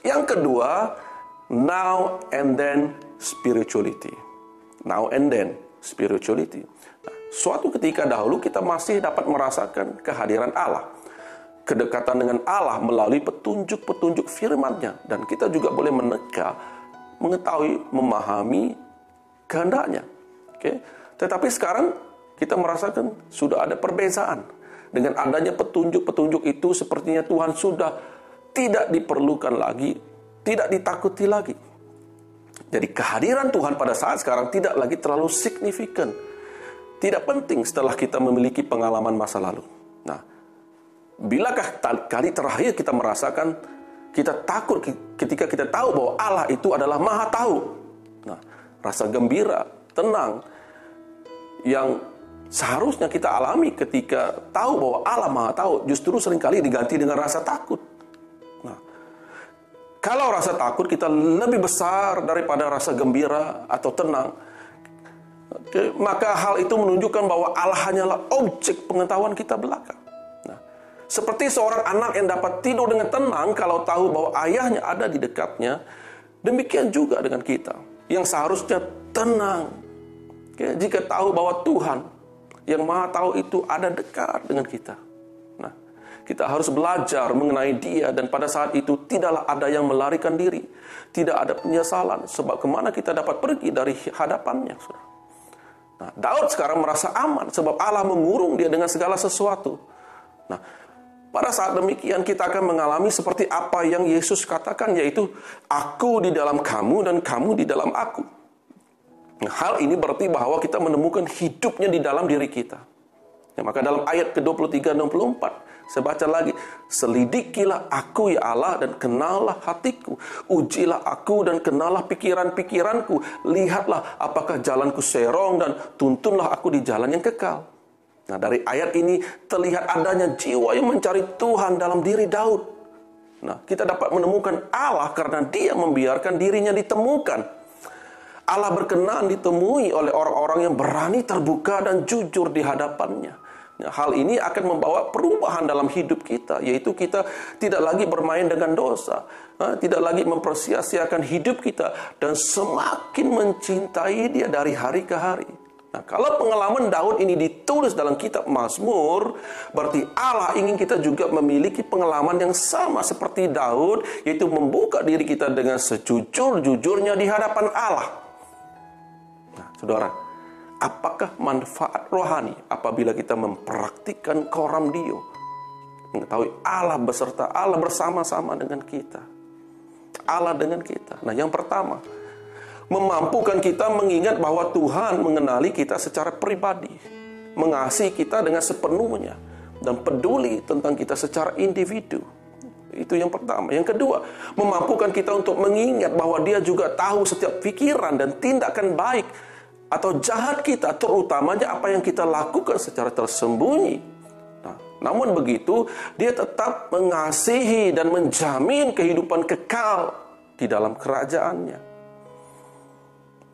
yang kedua, now and then spirituality. now and then spirituality. Nah, suatu ketika dahulu kita masih dapat merasakan kehadiran Allah, kedekatan dengan Allah melalui petunjuk-petunjuk firman-Nya, dan kita juga boleh meneka, mengetahui, memahami kehendaknya. Oke. Tetapi sekarang kita merasakan sudah ada perbezaan. Dengan adanya petunjuk-petunjuk itu, sepertinya Tuhan sudah tidak diperlukan lagi, tidak ditakuti lagi. Jadi kehadiran Tuhan pada saat sekarang tidak lagi terlalu signifikan, tidak penting setelah kita memiliki pengalaman masa lalu. Nah, bilakah kali terakhir kita merasakan kita takut ketika kita tahu bahwa Allah itu adalah Maha Tahu? Nah, rasa gembira, tenang yang seharusnya kita alami ketika tahu bahwa Allah Maha Tahu justru seringkali diganti dengan rasa takut. Nah, kalau rasa takut kita lebih besar daripada rasa gembira atau tenang, maka hal itu menunjukkan bahwa Allah hanyalah objek pengetahuan kita belaka. Nah, seperti seorang anak yang dapat tidur dengan tenang kalau tahu bahwa ayahnya ada di dekatnya, demikian juga dengan kita yang seharusnya tenang jika tahu bahwa Tuhan yang Maha Tahu itu ada dekat dengan kita. Nah, kita harus belajar mengenai Dia, dan pada saat itu tidaklah ada yang melarikan diri, tidak ada penyesalan, sebab kemana kita dapat pergi dari hadapannya, saudara. Nah, Daud sekarang merasa aman sebab Allah mengurung dia dengan segala sesuatu. Nah, pada saat demikian kita akan mengalami seperti apa yang Yesus katakan, yaitu aku di dalam kamu dan kamu di dalam aku. Nah, hal ini berarti bahwa kita menemukan hidupnya di dalam diri kita. Ya, maka dalam ayat ke-23 dan 24 saya baca lagi, selidikilah aku ya Allah dan kenallah hatiku, ujilah aku dan kenallah pikiran-pikiranku, lihatlah apakah jalanku serong dan tuntunlah aku di jalan yang kekal. Nah, dari ayat ini terlihat adanya jiwa yang mencari Tuhan dalam diri Daud. Nah, kita dapat menemukan Allah karena Dia membiarkan dirinya ditemukan. Allah berkenan ditemui oleh orang-orang yang berani terbuka dan jujur di hadapannya. Nah, hal ini akan membawa perubahan dalam hidup kita, yaitu kita tidak lagi bermain dengan dosa, tidak lagi mempersia-siakan hidup kita, dan semakin mencintai Dia dari hari ke hari. Nah, kalau pengalaman Daud ini ditulis dalam kitab Mazmur, berarti Allah ingin kita juga memiliki pengalaman yang sama seperti Daud, yaitu membuka diri kita dengan sejujur-jujurnya di hadapan Allah. Nah, saudara, apakah manfaat rohani apabila kita mempraktikkan Coram Deo? Mengetahui Allah beserta Allah bersama-sama dengan kita. Allah dengan kita. Nah, yang pertama, memampukan kita mengingat bahwa Tuhan mengenali kita secara pribadi, mengasihi kita dengan sepenuhnya, dan peduli tentang kita secara individu. Itu yang pertama. Yang kedua, memampukan kita untuk mengingat bahwa Dia juga tahu setiap pikiran dan tindakan baik atau jahat kita, terutamanya apa yang kita lakukan secara tersembunyi. Nah, namun begitu, Dia tetap mengasihi dan menjamin kehidupan kekal di dalam kerajaan-Nya.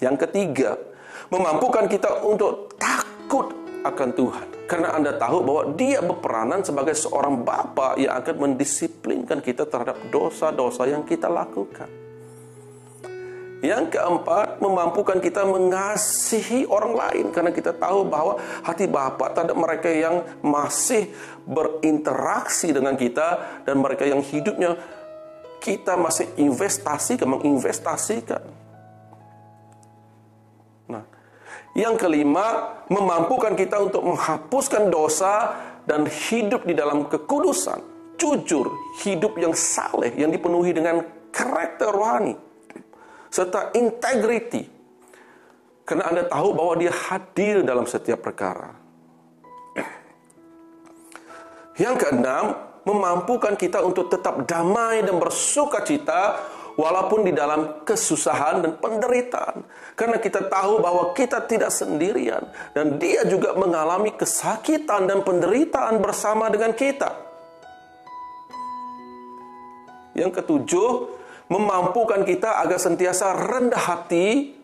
Yang ketiga, memampukan kita untuk takut akan Tuhan, karena Anda tahu bahwa Dia berperanan sebagai seorang bapa yang akan mendisiplinkan kita terhadap dosa-dosa yang kita lakukan. Yang keempat, memampukan kita mengasihi orang lain, karena kita tahu bahwa hati Bapa terhadap mereka yang masih berinteraksi dengan kita, dan mereka yang hidupnya kita masih menginvestasikan. Nah, yang kelima, memampukan kita untuk menghapuskan dosa dan hidup di dalam kekudusan, jujur, hidup yang saleh, yang dipenuhi dengan karakter rohani serta integrity, karena Anda tahu bahwa Dia hadir dalam setiap perkara. Yang keenam, memampukan kita untuk tetap damai dan bersuka cita walaupun di dalam kesusahan dan penderitaan, karena kita tahu bahwa kita tidak sendirian dan Dia juga mengalami kesakitan dan penderitaan bersama dengan kita. Yang ketujuh, memampukan kita agar sentiasa rendah hati,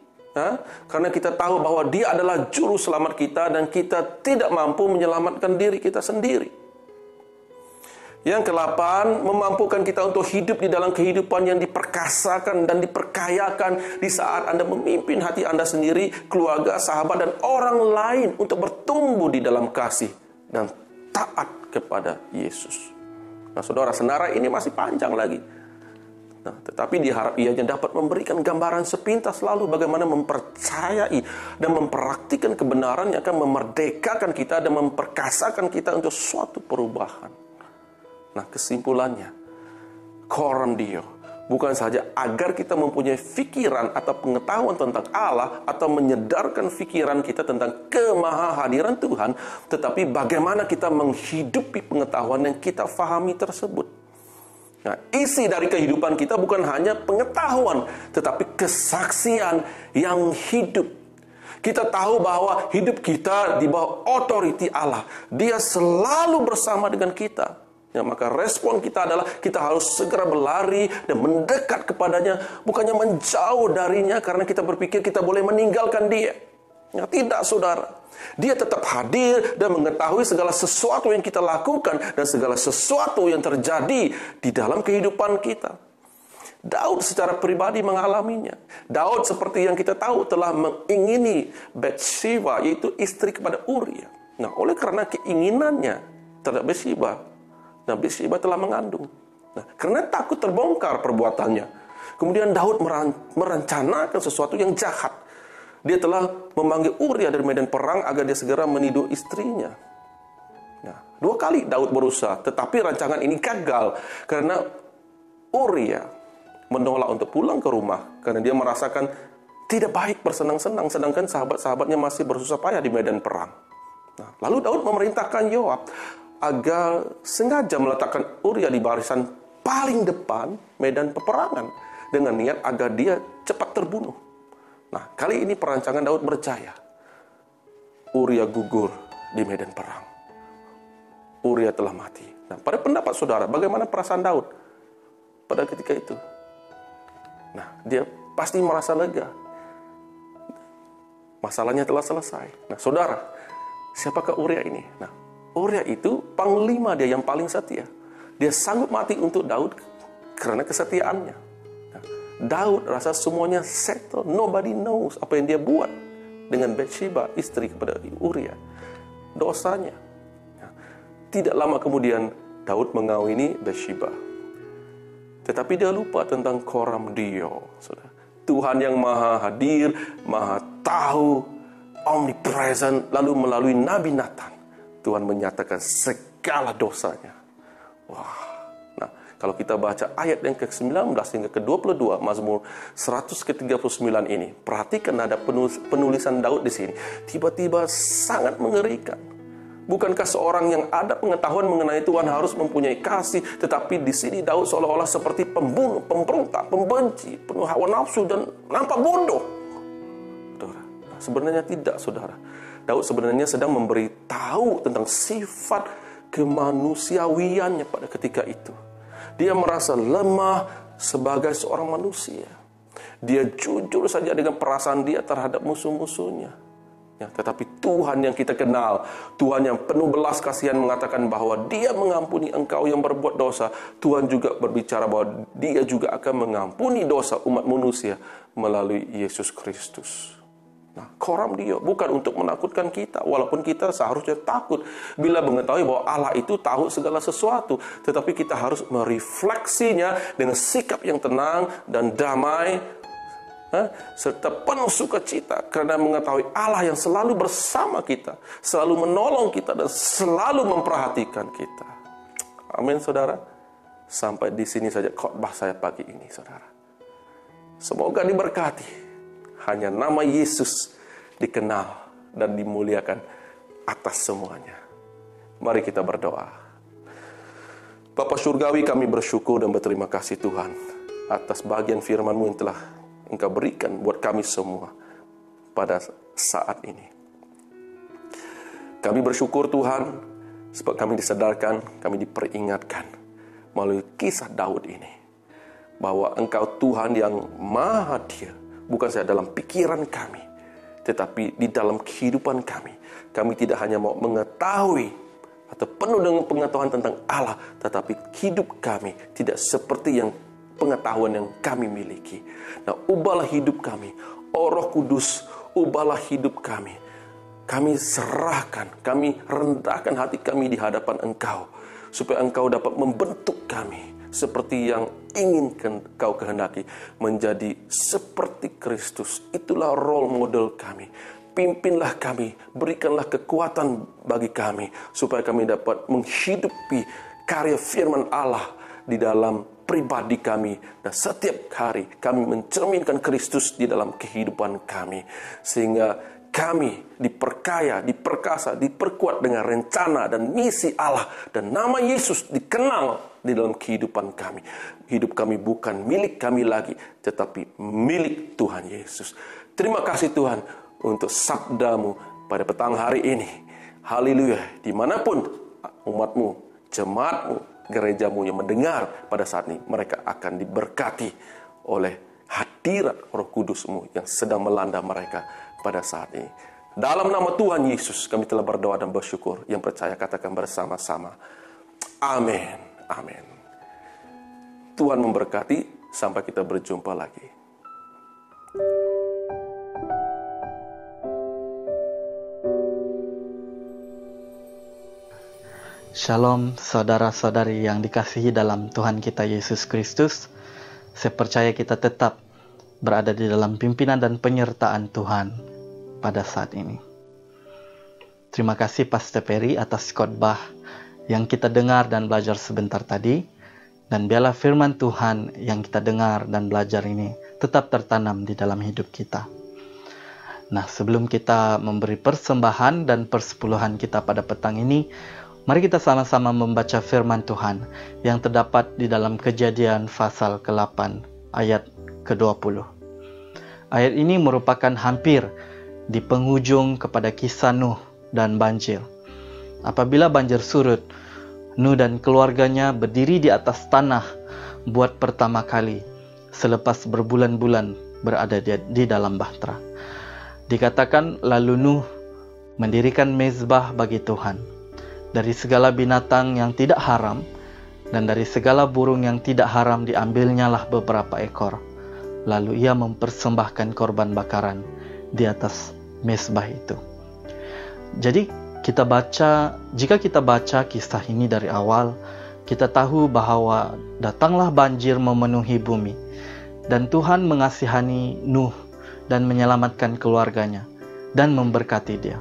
karena kita tahu bahwa Dia adalah juru selamat kita dan kita tidak mampu menyelamatkan diri kita sendiri. Yang ke-8, memampukan kita untuk hidup di dalam kehidupan yang diperkasakan dan diperkayakan di saat Anda memimpin hati Anda sendiri, keluarga, sahabat, dan orang lain untuk bertumbuh di dalam kasih dan taat kepada Yesus. Nah, saudara, senarai ini masih panjang lagi. Nah, tetapi diharap ianya dapat memberikan gambaran sepintas lalu bagaimana mempercayai dan mempraktikkan kebenaran yang akan memerdekakan kita dan memperkasakan kita untuk suatu perubahan. Nah, kesimpulannya, Coram Deo bukan saja agar kita mempunyai pikiran atau pengetahuan tentang Allah atau menyedarkan pikiran kita tentang kemahahadiran Tuhan, tetapi bagaimana kita menghidupi pengetahuan yang kita fahami tersebut. Nah, isi dari kehidupan kita bukan hanya pengetahuan, tetapi kesaksian yang hidup. Kita tahu bahwa hidup kita di bawah otoriti Allah. Dia selalu bersama dengan kita. Ya, maka respon kita adalah kita harus segera berlari dan mendekat kepadanya, bukannya menjauh darinya karena kita berpikir kita boleh meninggalkan dia. Ya, tidak, saudara. Dia tetap hadir dan mengetahui segala sesuatu yang kita lakukan dan segala sesuatu yang terjadi di dalam kehidupan kita. Daud secara pribadi mengalaminya. Daud seperti yang kita tahu telah mengingini Bathsheba, yaitu istri kepada Uria. Nah, oleh karena keinginannya terhadap Bathsheba, Bathsheba telah mengandung. Nah, karena takut terbongkar perbuatannya, kemudian Daud merencanakan sesuatu yang jahat. Dia telah memanggil Uria dari medan perang agar dia segera menidu istrinya. Nah, 2 kali Daud berusaha, tetapi rancangan ini gagal karena Uria menolak untuk pulang ke rumah karena dia merasakan tidak baik bersenang-senang, sedangkan sahabat-sahabatnya masih bersusah payah di medan perang. Nah, lalu Daud memerintahkan Yoab agar sengaja meletakkan Uria di barisan paling depan medan peperangan dengan niat agar dia cepat terbunuh. Nah, kali ini perancangan Daud berjaya. Uria gugur di medan perang. Uria telah mati. Nah, pada pendapat saudara, bagaimana perasaan Daud pada ketika itu? Nah, dia pasti merasa lega. Masalahnya telah selesai. Nah, saudara, siapakah Uria ini? Nah, Uria itu panglima dia yang paling setia. Dia sanggup mati untuk Daud karena kesetiaannya. Nah, Daud rasa semuanya settle. Nobody knows apa yang dia buat dengan Bathsheba, istri kepada Uria. Dosanya. Nah, tidak lama kemudian Daud mengawini Bathsheba. Tetapi dia lupa tentang Coram Deo. Saudara. Tuhan yang maha hadir, maha tahu, omnipresent, lalu melalui Nabi Nathan, Tuhan menyatakan segala dosanya. Wah. Nah, kalau kita baca ayat yang ke-19 hingga ke-22 Mazmur 139 ini, perhatikan ada penulisan Daud di sini. Tiba-tiba sangat mengerikan. Bukankah seorang yang ada pengetahuan mengenai Tuhan harus mempunyai kasih, tetapi di sini Daud seolah-olah seperti pembunuh, pemberontak, pembenci, penuh hawa nafsu dan nampak bodoh. Saudara, nah, sebenarnya tidak, saudara. Daud sebenarnya sedang memberitahu tentang sifat kemanusiawiannya pada ketika itu. Dia merasa lemah sebagai seorang manusia. Dia jujur saja dengan perasaan dia terhadap musuh-musuhnya. Ya, tetapi Tuhan yang kita kenal, Tuhan yang penuh belas kasihan mengatakan bahwa Dia mengampuni engkau yang berbuat dosa. Tuhan juga berbicara bahwa Dia juga akan mengampuni dosa umat manusia melalui Yesus Kristus. Nah, Coram Deo bukan untuk menakutkan kita, walaupun kita seharusnya takut bila mengetahui bahwa Allah itu tahu segala sesuatu. Tetapi kita harus merefleksinya dengan sikap yang tenang dan damai, serta penuh sukacita karena mengetahui Allah yang selalu bersama kita, selalu menolong kita dan selalu memperhatikan kita. Amin, saudara. Sampai di sini saja khotbah saya pagi ini, saudara. Semoga diberkati. Hanya nama Yesus dikenal dan dimuliakan atas semuanya. Mari kita berdoa. Bapa Surgawi, kami bersyukur dan berterima kasih Tuhan atas bagian firman-Mu yang telah Engkau berikan buat kami semua pada saat ini. Kami bersyukur Tuhan, sebab kami disadarkan, kami diperingatkan melalui kisah Daud ini, bahwa Engkau Tuhan yang maha hadir, bukan saja dalam pikiran kami, tetapi di dalam kehidupan kami. Kami tidak hanya mau mengetahui atau penuh dengan pengetahuan tentang Allah, tetapi hidup kami tidak seperti yang pengetahuan yang kami miliki. Nah, ubahlah hidup kami, oh Roh Kudus, ubahlah hidup kami. Kami serahkan, kami rendahkan hati kami di hadapan Engkau, supaya Engkau dapat membentuk kami seperti yang ingin Kau kehendaki, menjadi seperti Kristus. Itulah role model kami. Pimpinlah kami, berikanlah kekuatan bagi kami, supaya kami dapat menghidupi karya firman Allah di dalam pribadi kami. Dan setiap hari kami mencerminkan Kristus di dalam kehidupan kami. Sehingga kami diperkaya, diperkasa, diperkuat dengan rencana dan misi Allah. Dan nama Yesus dikenal di dalam kehidupan kami. Hidup kami bukan milik kami lagi, tetapi milik Tuhan Yesus. Terima kasih Tuhan untuk sabdamu pada petang hari ini. Haleluya. Dimanapun umatmu, jemaatmu, gerejamu yang mendengar pada saat ini, mereka akan diberkati oleh hadirat Roh Kudus-Mu yang sedang melanda mereka pada saat ini. Dalam nama Tuhan Yesus kami telah berdoa dan bersyukur. Yang percaya katakan bersama-sama, amin, amin. Tuhan memberkati, sampai kita berjumpa lagi. Shalom saudara-saudari yang dikasihi dalam Tuhan kita Yesus Kristus. Saya percaya kita tetap berada di dalam pimpinan dan penyertaan Tuhan pada saat ini. Terima kasih Pastor Perry atas khotbah yang kita dengar dan belajar sebentar tadi. Dan biarlah firman Tuhan yang kita dengar dan belajar ini tetap tertanam di dalam hidup kita. Nah, sebelum kita memberi persembahan dan persepuluhan kita pada petang ini, mari kita sama-sama membaca firman Tuhan yang terdapat di dalam Kejadian pasal ke-8 ayat ke-20. Ayat ini merupakan hampir di penghujung kepada kisah Nuh dan banjir. Apabila banjir surut, Nuh dan keluarganya berdiri di atas tanah buat pertama kali selepas berbulan-bulan berada di dalam bahtera. Dikatakan lalu Nuh mendirikan mezbah bagi Tuhan. Dari segala binatang yang tidak haram dan dari segala burung yang tidak haram diambilnyalah beberapa ekor. Lalu ia mempersembahkan korban bakaran di atas mezbah itu. Jadi jika kita baca kisah ini dari awal, kita tahu bahwa datanglah banjir memenuhi bumi dan Tuhan mengasihani Nuh dan menyelamatkan keluarganya dan memberkati dia.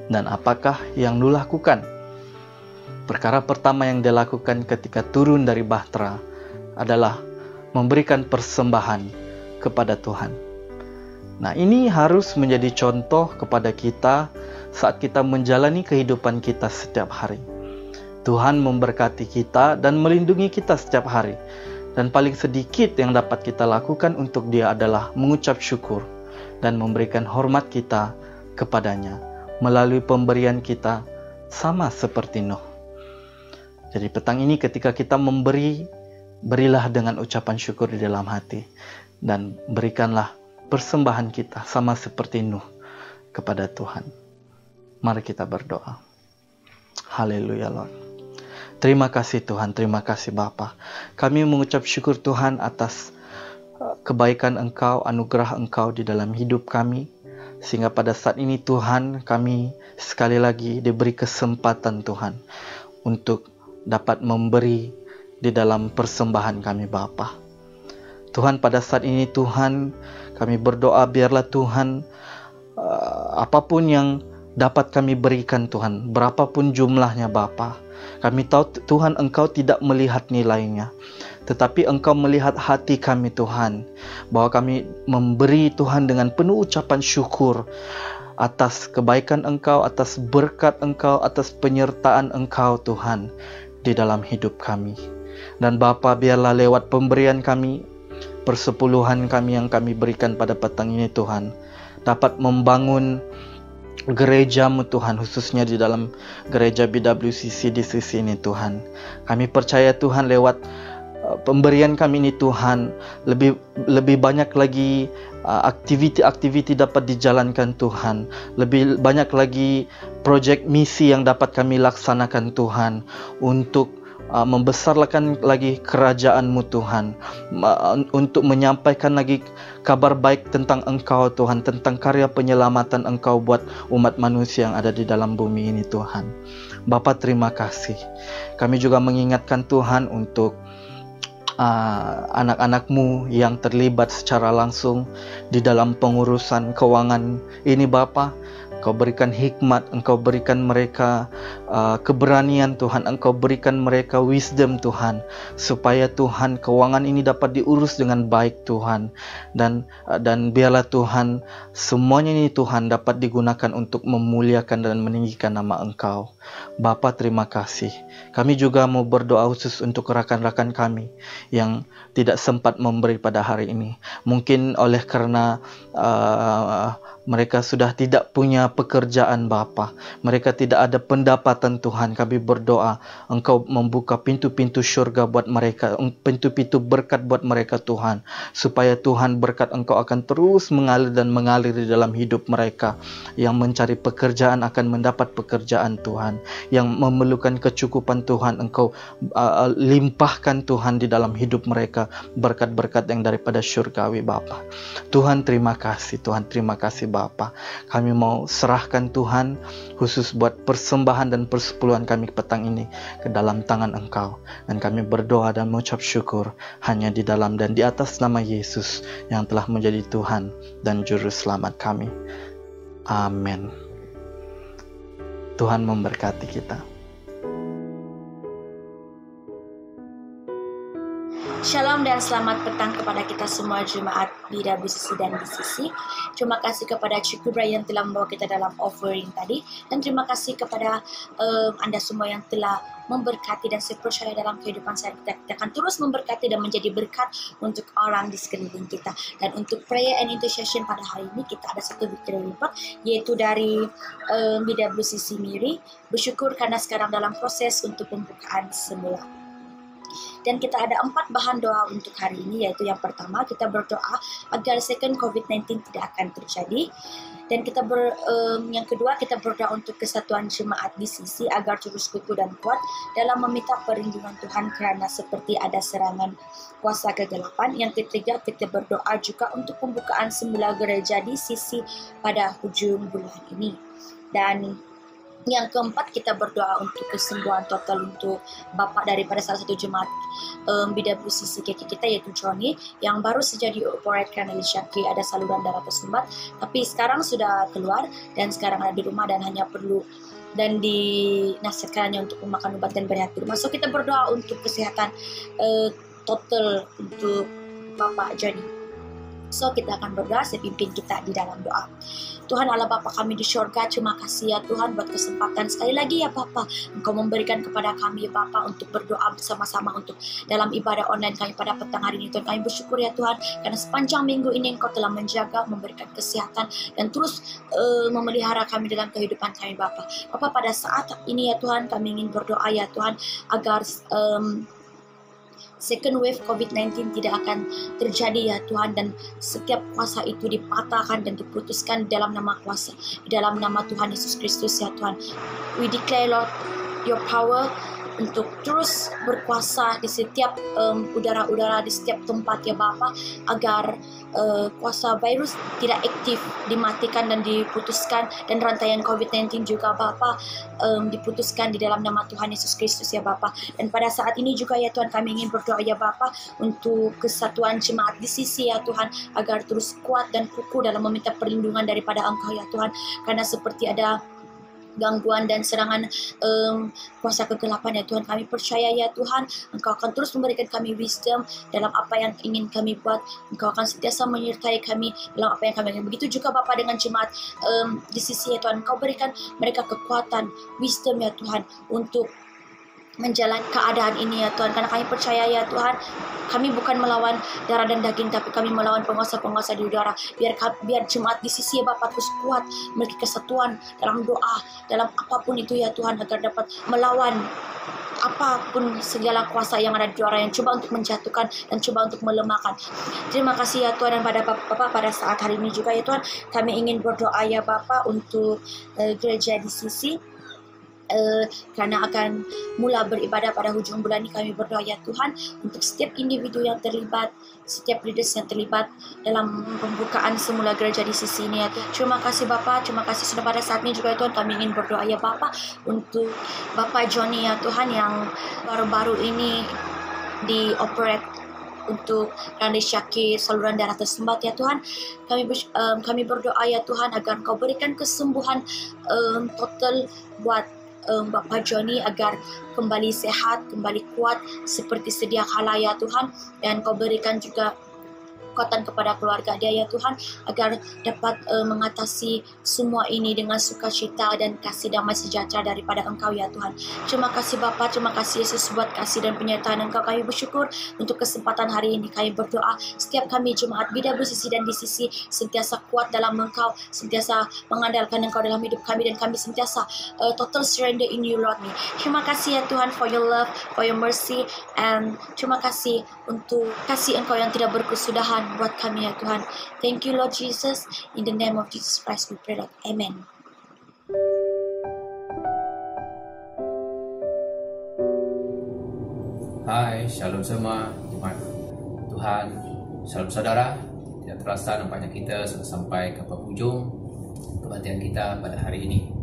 Dan apakah yang Nuh lakukan? Perkara pertama yang dia lakukan ketika turun dari bahtera adalah memberikan persembahan kepada Tuhan. Nah, ini harus menjadi contoh kepada kita saat kita menjalani kehidupan kita setiap hari. Tuhan memberkati kita dan melindungi kita setiap hari. Dan paling sedikit yang dapat kita lakukan untuk Dia adalah mengucap syukur dan memberikan hormat kita kepadanya melalui pemberian kita sama seperti Nuh. Jadi petang ini ketika kita memberi, berilah dengan ucapan syukur di dalam hati dan berikanlah persembahan kita sama seperti Nuh kepada Tuhan. Mari kita berdoa. Haleluya Lord. Terima kasih Tuhan, terima kasih Bapa. Kami mengucap syukur Tuhan atas kebaikan Engkau, anugerah Engkau di dalam hidup kami. Sehingga pada saat ini Tuhan, kami sekali lagi diberi kesempatan Tuhan untuk dapat memberi di dalam persembahan kami Bapa. Tuhan, pada saat ini Tuhan, kami berdoa biarlah Tuhan apapun yang dapat kami berikan Tuhan, berapapun jumlahnya Bapa. Kami tahu Tuhan Engkau tidak melihat nilainya, tetapi Engkau melihat hati kami Tuhan, bahwa kami memberi Tuhan dengan penuh ucapan syukur atas kebaikan Engkau, atas berkat Engkau, atas penyertaan Engkau Tuhan di dalam hidup kami. Dan Bapa, biarlah lewat pemberian kami, persepuluhan kami yang kami berikan pada petang ini Tuhan, dapat membangun gereja-Mu Tuhan, khususnya di dalam gereja BWCC di sisi ini Tuhan. Kami percaya Tuhan lewat pemberian kami ini Tuhan, lebih banyak lagi aktiviti-aktiviti dapat dijalankan Tuhan, lebih banyak lagi projek misi yang dapat kami laksanakan Tuhan, untuk membesarkan lagi kerajaan-Mu Tuhan, untuk menyampaikan lagi kabar baik tentang Engkau Tuhan, tentang karya penyelamatan Engkau buat umat manusia yang ada di dalam bumi ini Tuhan. Bapa, terima kasih. Kami juga mengingatkan Tuhan untuk anak-anak-Mu yang terlibat secara langsung di dalam pengurusan keuangan ini Bapa. Engkau berikan hikmat, Engkau berikan mereka keberanian Tuhan, Engkau berikan mereka wisdom Tuhan, supaya Tuhan keuangan ini dapat diurus dengan baik Tuhan, dan biarlah Tuhan semuanya ini Tuhan dapat digunakan untuk memuliakan dan meninggikan nama Engkau. Bapa, terima kasih. Kami juga mau berdoa khusus untuk rekan-rekan kami yang tidak sempat memberi pada hari ini, mungkin oleh karena mereka sudah tidak punya pekerjaan Bapa, mereka tidak ada pendapatan Tuhan. Kami berdoa Engkau membuka pintu-pintu syurga buat mereka, pintu-pintu berkat buat mereka Tuhan, supaya Tuhan berkat Engkau akan terus mengalir dan mengalir di dalam hidup mereka. Yang mencari pekerjaan akan mendapat pekerjaan Tuhan, yang memerlukan kecukupan Tuhan Engkau limpahkan Tuhan di dalam hidup mereka, berkat-berkat yang daripada syurgawi Bapa. Tuhan terima kasih, Tuhan terima kasih Bapa. Kami mau serahkan Tuhan khusus buat persembahan dan persepuluhan kami petang ini ke dalam tangan Engkau, dan kami berdoa dan mengucap syukur hanya di dalam dan di atas nama Yesus yang telah menjadi Tuhan dan Juru Selamat kami. Amin. Tuhan memberkati kita. Shalom dan selamat petang kepada kita semua jemaat BWCC dan DCC. Terima kasih kepada Cikgu Brian telah membawa kita dalam offering tadi, dan terima kasih kepada Anda semua yang telah memberkati, dan saya percaya dalam kehidupan saya kita akan terus memberkati dan menjadi berkat untuk orang di sekeliling kita. Dan untuk prayer and intercession pada hari ini kita ada satu victory report, yaitu dari BWCC Miri. Bersyukur karena sekarang dalam proses untuk pembukaan semula. Dan kita ada 4 bahan doa untuk hari ini, yaitu yang pertama kita berdoa agar second COVID-19 tidak akan terjadi, dan yang kedua kita berdoa untuk kesatuan jemaat DCC agar terus kukuh dan kuat dalam meminta perlindungan Tuhan karena seperti ada serangan kuasa kegelapan. Yang ketiga kita berdoa juga untuk pembukaan semula gereja DCC pada hujung bulan ini, dan yang keempat kita berdoa untuk kesembuhan total untuk Bapak daripada salah satu jemaat BWCC kita, yaitu Johnny, yang baru saja dioperate karena syaki ada saluran darah tersumbat, tapi sekarang sudah keluar dan sekarang ada di rumah dan hanya perlu dan dinasihatkannya untuk memakan obat dan berehat di rumah. So kita berdoa untuk kesehatan total untuk Bapak Johnny. So kita akan berdoa, saya pimpin kita di dalam doa. Tuhan Allah Bapa kami di syurga, terima kasih ya Tuhan buat kesempatan sekali lagi ya Bapa Engkau memberikan kepada kami ya Bapa untuk berdoa bersama-sama untuk dalam ibadah online kami pada petang hari ini. Tuhan, kami bersyukur ya Tuhan karena sepanjang minggu ini Engkau telah menjaga, memberikan kesehatan dan terus memelihara kami dalam kehidupan kami Bapa. Bapa pada saat ini ya Tuhan kami ingin berdoa ya Tuhan agar second wave COVID-19 tidak akan terjadi ya Tuhan, dan setiap kuasa itu dipatahkan dan diputuskan dalam nama kuasa, dalam nama Tuhan Yesus Kristus ya Tuhan. We declare Lord your power untuk terus berkuasa di setiap udara-udara di setiap tempat ya Bapa, agar kuasa virus tidak aktif, dimatikan dan diputuskan, dan rantaian COVID-19 juga Bapa diputuskan di dalam nama Tuhan Yesus Kristus ya Bapa. Dan pada saat ini juga ya Tuhan kami ingin berdoa ya Bapa untuk kesatuan jemaat di sisi ya Tuhan, agar terus kuat dan kukuh dalam meminta perlindungan daripada Engkau ya Tuhan, karena seperti ada gangguan dan serangan kuasa kegelapan ya Tuhan. Kami percaya ya Tuhan Engkau akan terus memberikan kami wisdom dalam apa yang ingin kami buat. Engkau akan sentiasa menyertai kami dalam apa yang kami ingin. Begitu juga Bapa dengan jemaat di sisi ya Tuhan, Engkau berikan mereka kekuatan, wisdom ya Tuhan untuk menjalani keadaan ini ya Tuhan, karena kami percaya ya Tuhan kami bukan melawan darah dan daging, tapi kami melawan penguasa-penguasa di udara. Biar jemaat di sisi ya Bapak terus kuat, memiliki kesatuan dalam doa, dalam apapun itu ya Tuhan, agar dapat melawan apapun segala kuasa yang ada di luar yang coba untuk menjatuhkan dan coba untuk melemahkan. Terima kasih ya Tuhan, dan pada Bapak pada saat hari ini juga ya Tuhan, kami ingin berdoa ya Bapak untuk gereja DCC. Karena akan mula beribadah pada hujung bulan ini, kami berdoa ya Tuhan untuk setiap individu yang terlibat, setiap leaders yang terlibat dalam pembukaan semula gereja di sisi ini ya Tuhan. Terima kasih Bapak, terima kasih sudah pada saat ini juga ya Tuhan, kami ingin berdoa ya Bapak untuk Bapak Johnny ya Tuhan yang baru-baru ini dioperate untuk Randy Syakir saluran darah tersumbat ya Tuhan. Kami berdoa ya Tuhan agar Kau berikan kesembuhan total buat Bapak Johnny agar kembali sehat, kembali kuat seperti sedia kala ya Tuhan, dan Kau berikan juga kekuatan kepada keluarga dia ya Tuhan agar dapat mengatasi semua ini dengan sukacita dan kasih damai sejahtera daripada Engkau ya Tuhan. Terima kasih Bapa, terima kasih Yesus buat kasih dan penyertaan Engkau. Kami bersyukur untuk kesempatan hari ini. Kami berdoa setiap kami jemaat BWCC dan DCC sentiasa kuat dalam Engkau, sentiasa mengandalkan Engkau dalam hidup kami, dan kami sentiasa total surrender in you Lord. Terima kasih ya Tuhan for your love, for your mercy, and terima kasih untuk kasih Engkau yang tidak berkesudahan buat kami ya Tuhan. Thank you Lord Jesus. In the name of Jesus Christ we pray Lord. Amen. Hai, shalom semua jemaat Tuhan, shalom saudara. Tidak terasa nampaknya kita sudah sampai ke penghujung kebaktian kita pada hari ini.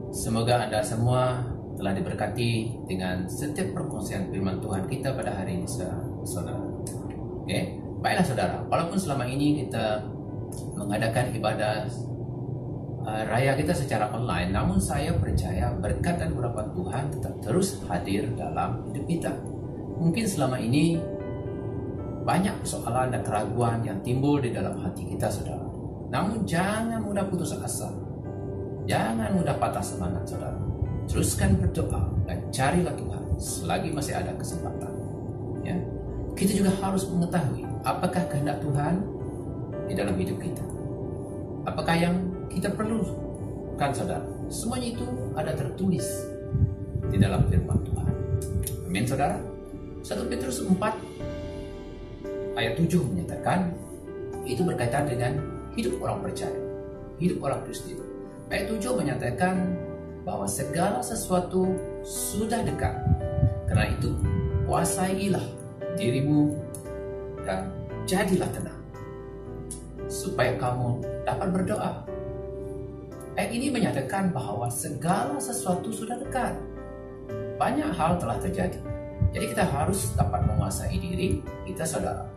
Semoga anda semua telah diberkati dengan setiap perkongsian firman Tuhan kita pada hari ini, saudara. Oke. Baiklah saudara, walaupun selama ini kita mengadakan ibadah raya kita secara online, namun saya percaya berkat dan urapan Tuhan tetap terus hadir dalam hidup kita. Mungkin selama ini banyak persoalan dan keraguan yang timbul di dalam hati kita saudara. Namun jangan mudah putus asa, jangan mudah patah semangat saudara. Teruskan berdoa dan carilah Tuhan selagi masih ada kesempatan. Ya. Kita juga harus mengetahui apakah kehendak Tuhan di dalam hidup kita. Apakah yang kita perlukan saudara. Semuanya itu ada tertulis di dalam firman Tuhan. Amin saudara. 1 Petrus 4 ayat 7 menyatakan itu berkaitan dengan hidup orang percaya, hidup orang Kristen. Ayat 7 menyatakan bahwa segala sesuatu sudah dekat. Karena itu kuasailah dirimu dan jadilah tenang supaya kamu dapat berdoa. Ayat ini menyatakan bahwa segala sesuatu sudah dekat. Banyak hal telah terjadi. Jadi kita harus dapat menguasai diri kita saudara.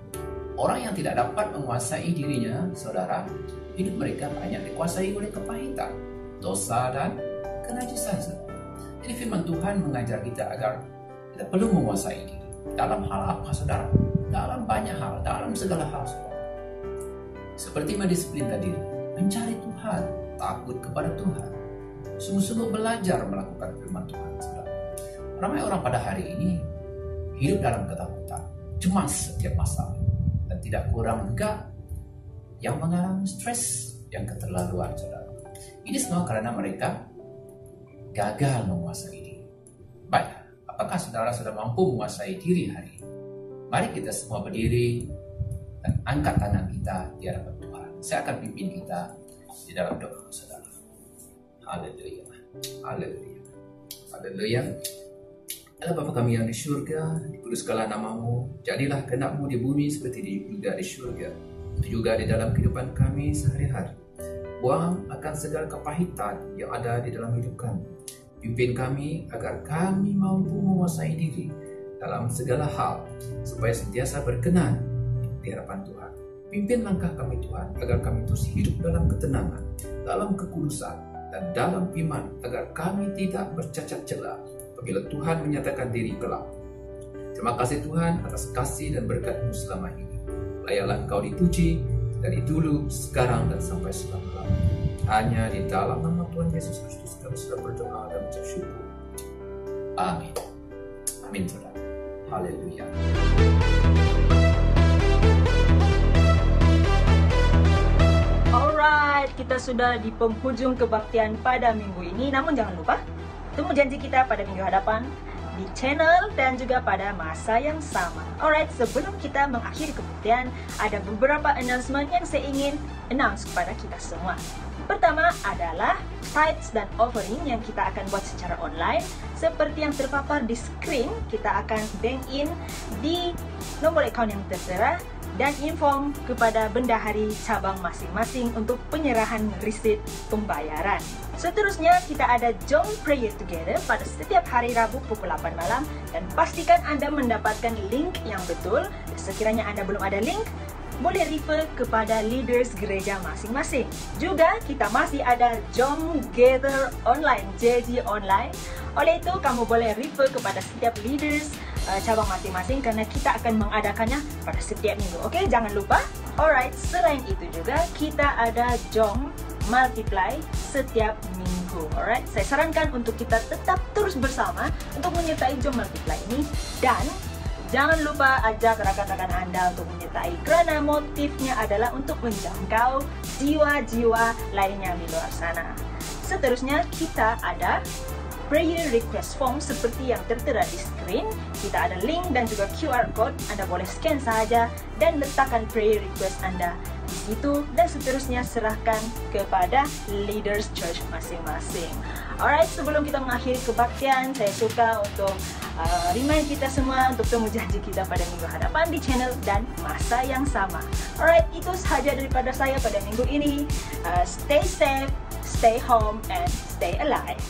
Orang yang tidak dapat menguasai dirinya saudara, hidup mereka banyak dikuasai oleh kepahitan, dosa dan kenajisan saudara. Jadi firman Tuhan mengajar kita agar kita perlu menguasai diri. Dalam hal apa saudara? Dalam banyak hal, dalam segala hal saudara. Seperti mendisiplinkan diri, mencari Tuhan, takut kepada Tuhan, sungguh-sungguh belajar melakukan firman Tuhan saudara. Ramai orang pada hari ini hidup dalam ketakutan, cemas setiap masalah, dan tidak kurang juga yang mengalami stres yang keterlaluan saudara. Ini semua karena mereka gagal menguasai diri. Baik, apakah saudara sudah mampu menguasai diri hari ini? Mari kita semua berdiri dan angkat tangan kita di hadapan Tuhan. Saya akan pimpin kita di dalam doa saudara. Haleluya. Haleluya. Haleluya. Allah Bapa kami yang di surga, dikuduskanlah namamu, jadilah kehendak-Mu di bumi seperti juga di surga. Itu juga di dalam kehidupan kami sehari-hari. Buang akan segala kepahitan yang ada di dalam hidup kami. Pimpin kami agar kami mampu menguasai diri dalam segala hal, supaya sentiasa berkenan di hadapan Tuhan. Pimpin langkah kami Tuhan, agar kami terus hidup dalam ketenangan, dalam kekudusan, dan dalam iman, agar kami tidak bercacat celah apabila Tuhan menyatakan diri kelak. Terima kasih Tuhan atas kasih dan berkat-Mu selama ini. Layaklah Engkau dipuji dari dulu, sekarang, dan sampai selama-lamanya. Hanya di dalam nama Tuhan Yesus Kristus kami sudah berdoa dan mengucap syukur. Amin. Amin saudara. Haleluya. Alright, kita sudah di penghujung kebaktian pada minggu ini. Namun jangan lupa, temu janji kita pada minggu hadapan di channel dan juga pada masa yang sama. Alright, sebelum kita mengakhiri kebaktian, ada beberapa announcement yang saya ingin announce kepada kita semua. Pertama adalah tithes dan offering yang kita akan buat secara online. Seperti yang terpapar di screen, kita akan bank in di nomor account yang tertera dan inform kepada bendahari cabang masing-masing untuk penyerahan resit pembayaran. Seterusnya, kita ada Jom Prayer Together pada setiap hari Rabu pukul 8 malam dan pastikan Anda mendapatkan link yang betul. Sekiranya Anda belum ada link, boleh refer kepada leaders gereja masing-masing. Juga kita masih ada Jom Gather Online, JG Online. Oleh itu, kamu boleh refer kepada setiap leaders cabang masing-masing karena kita akan mengadakannya pada setiap minggu. Oke, jangan lupa. Alright, selain itu juga kita ada Jom Multiply setiap minggu. Alright, saya sarankan untuk kita tetap terus bersama untuk menyertai Jom Multiply ini dan jangan lupa ajak rakan-rakan Anda untuk menyertai karena motifnya adalah untuk menjangkau jiwa-jiwa lainnya di luar sana. Seterusnya kita ada prayer request form seperti yang tertera di screen. Kita ada link dan juga QR code. Anda boleh scan saja dan letakkan prayer request Anda di situ dan seterusnya serahkan kepada leaders church masing-masing. Alright, sebelum kita mengakhiri kebaktian, saya suka untuk remind kita semua untuk temu janji kita pada minggu hadapan di channel dan masa yang sama. Alright, itu sahaja daripada saya pada minggu ini. Stay safe, stay home, and stay alive.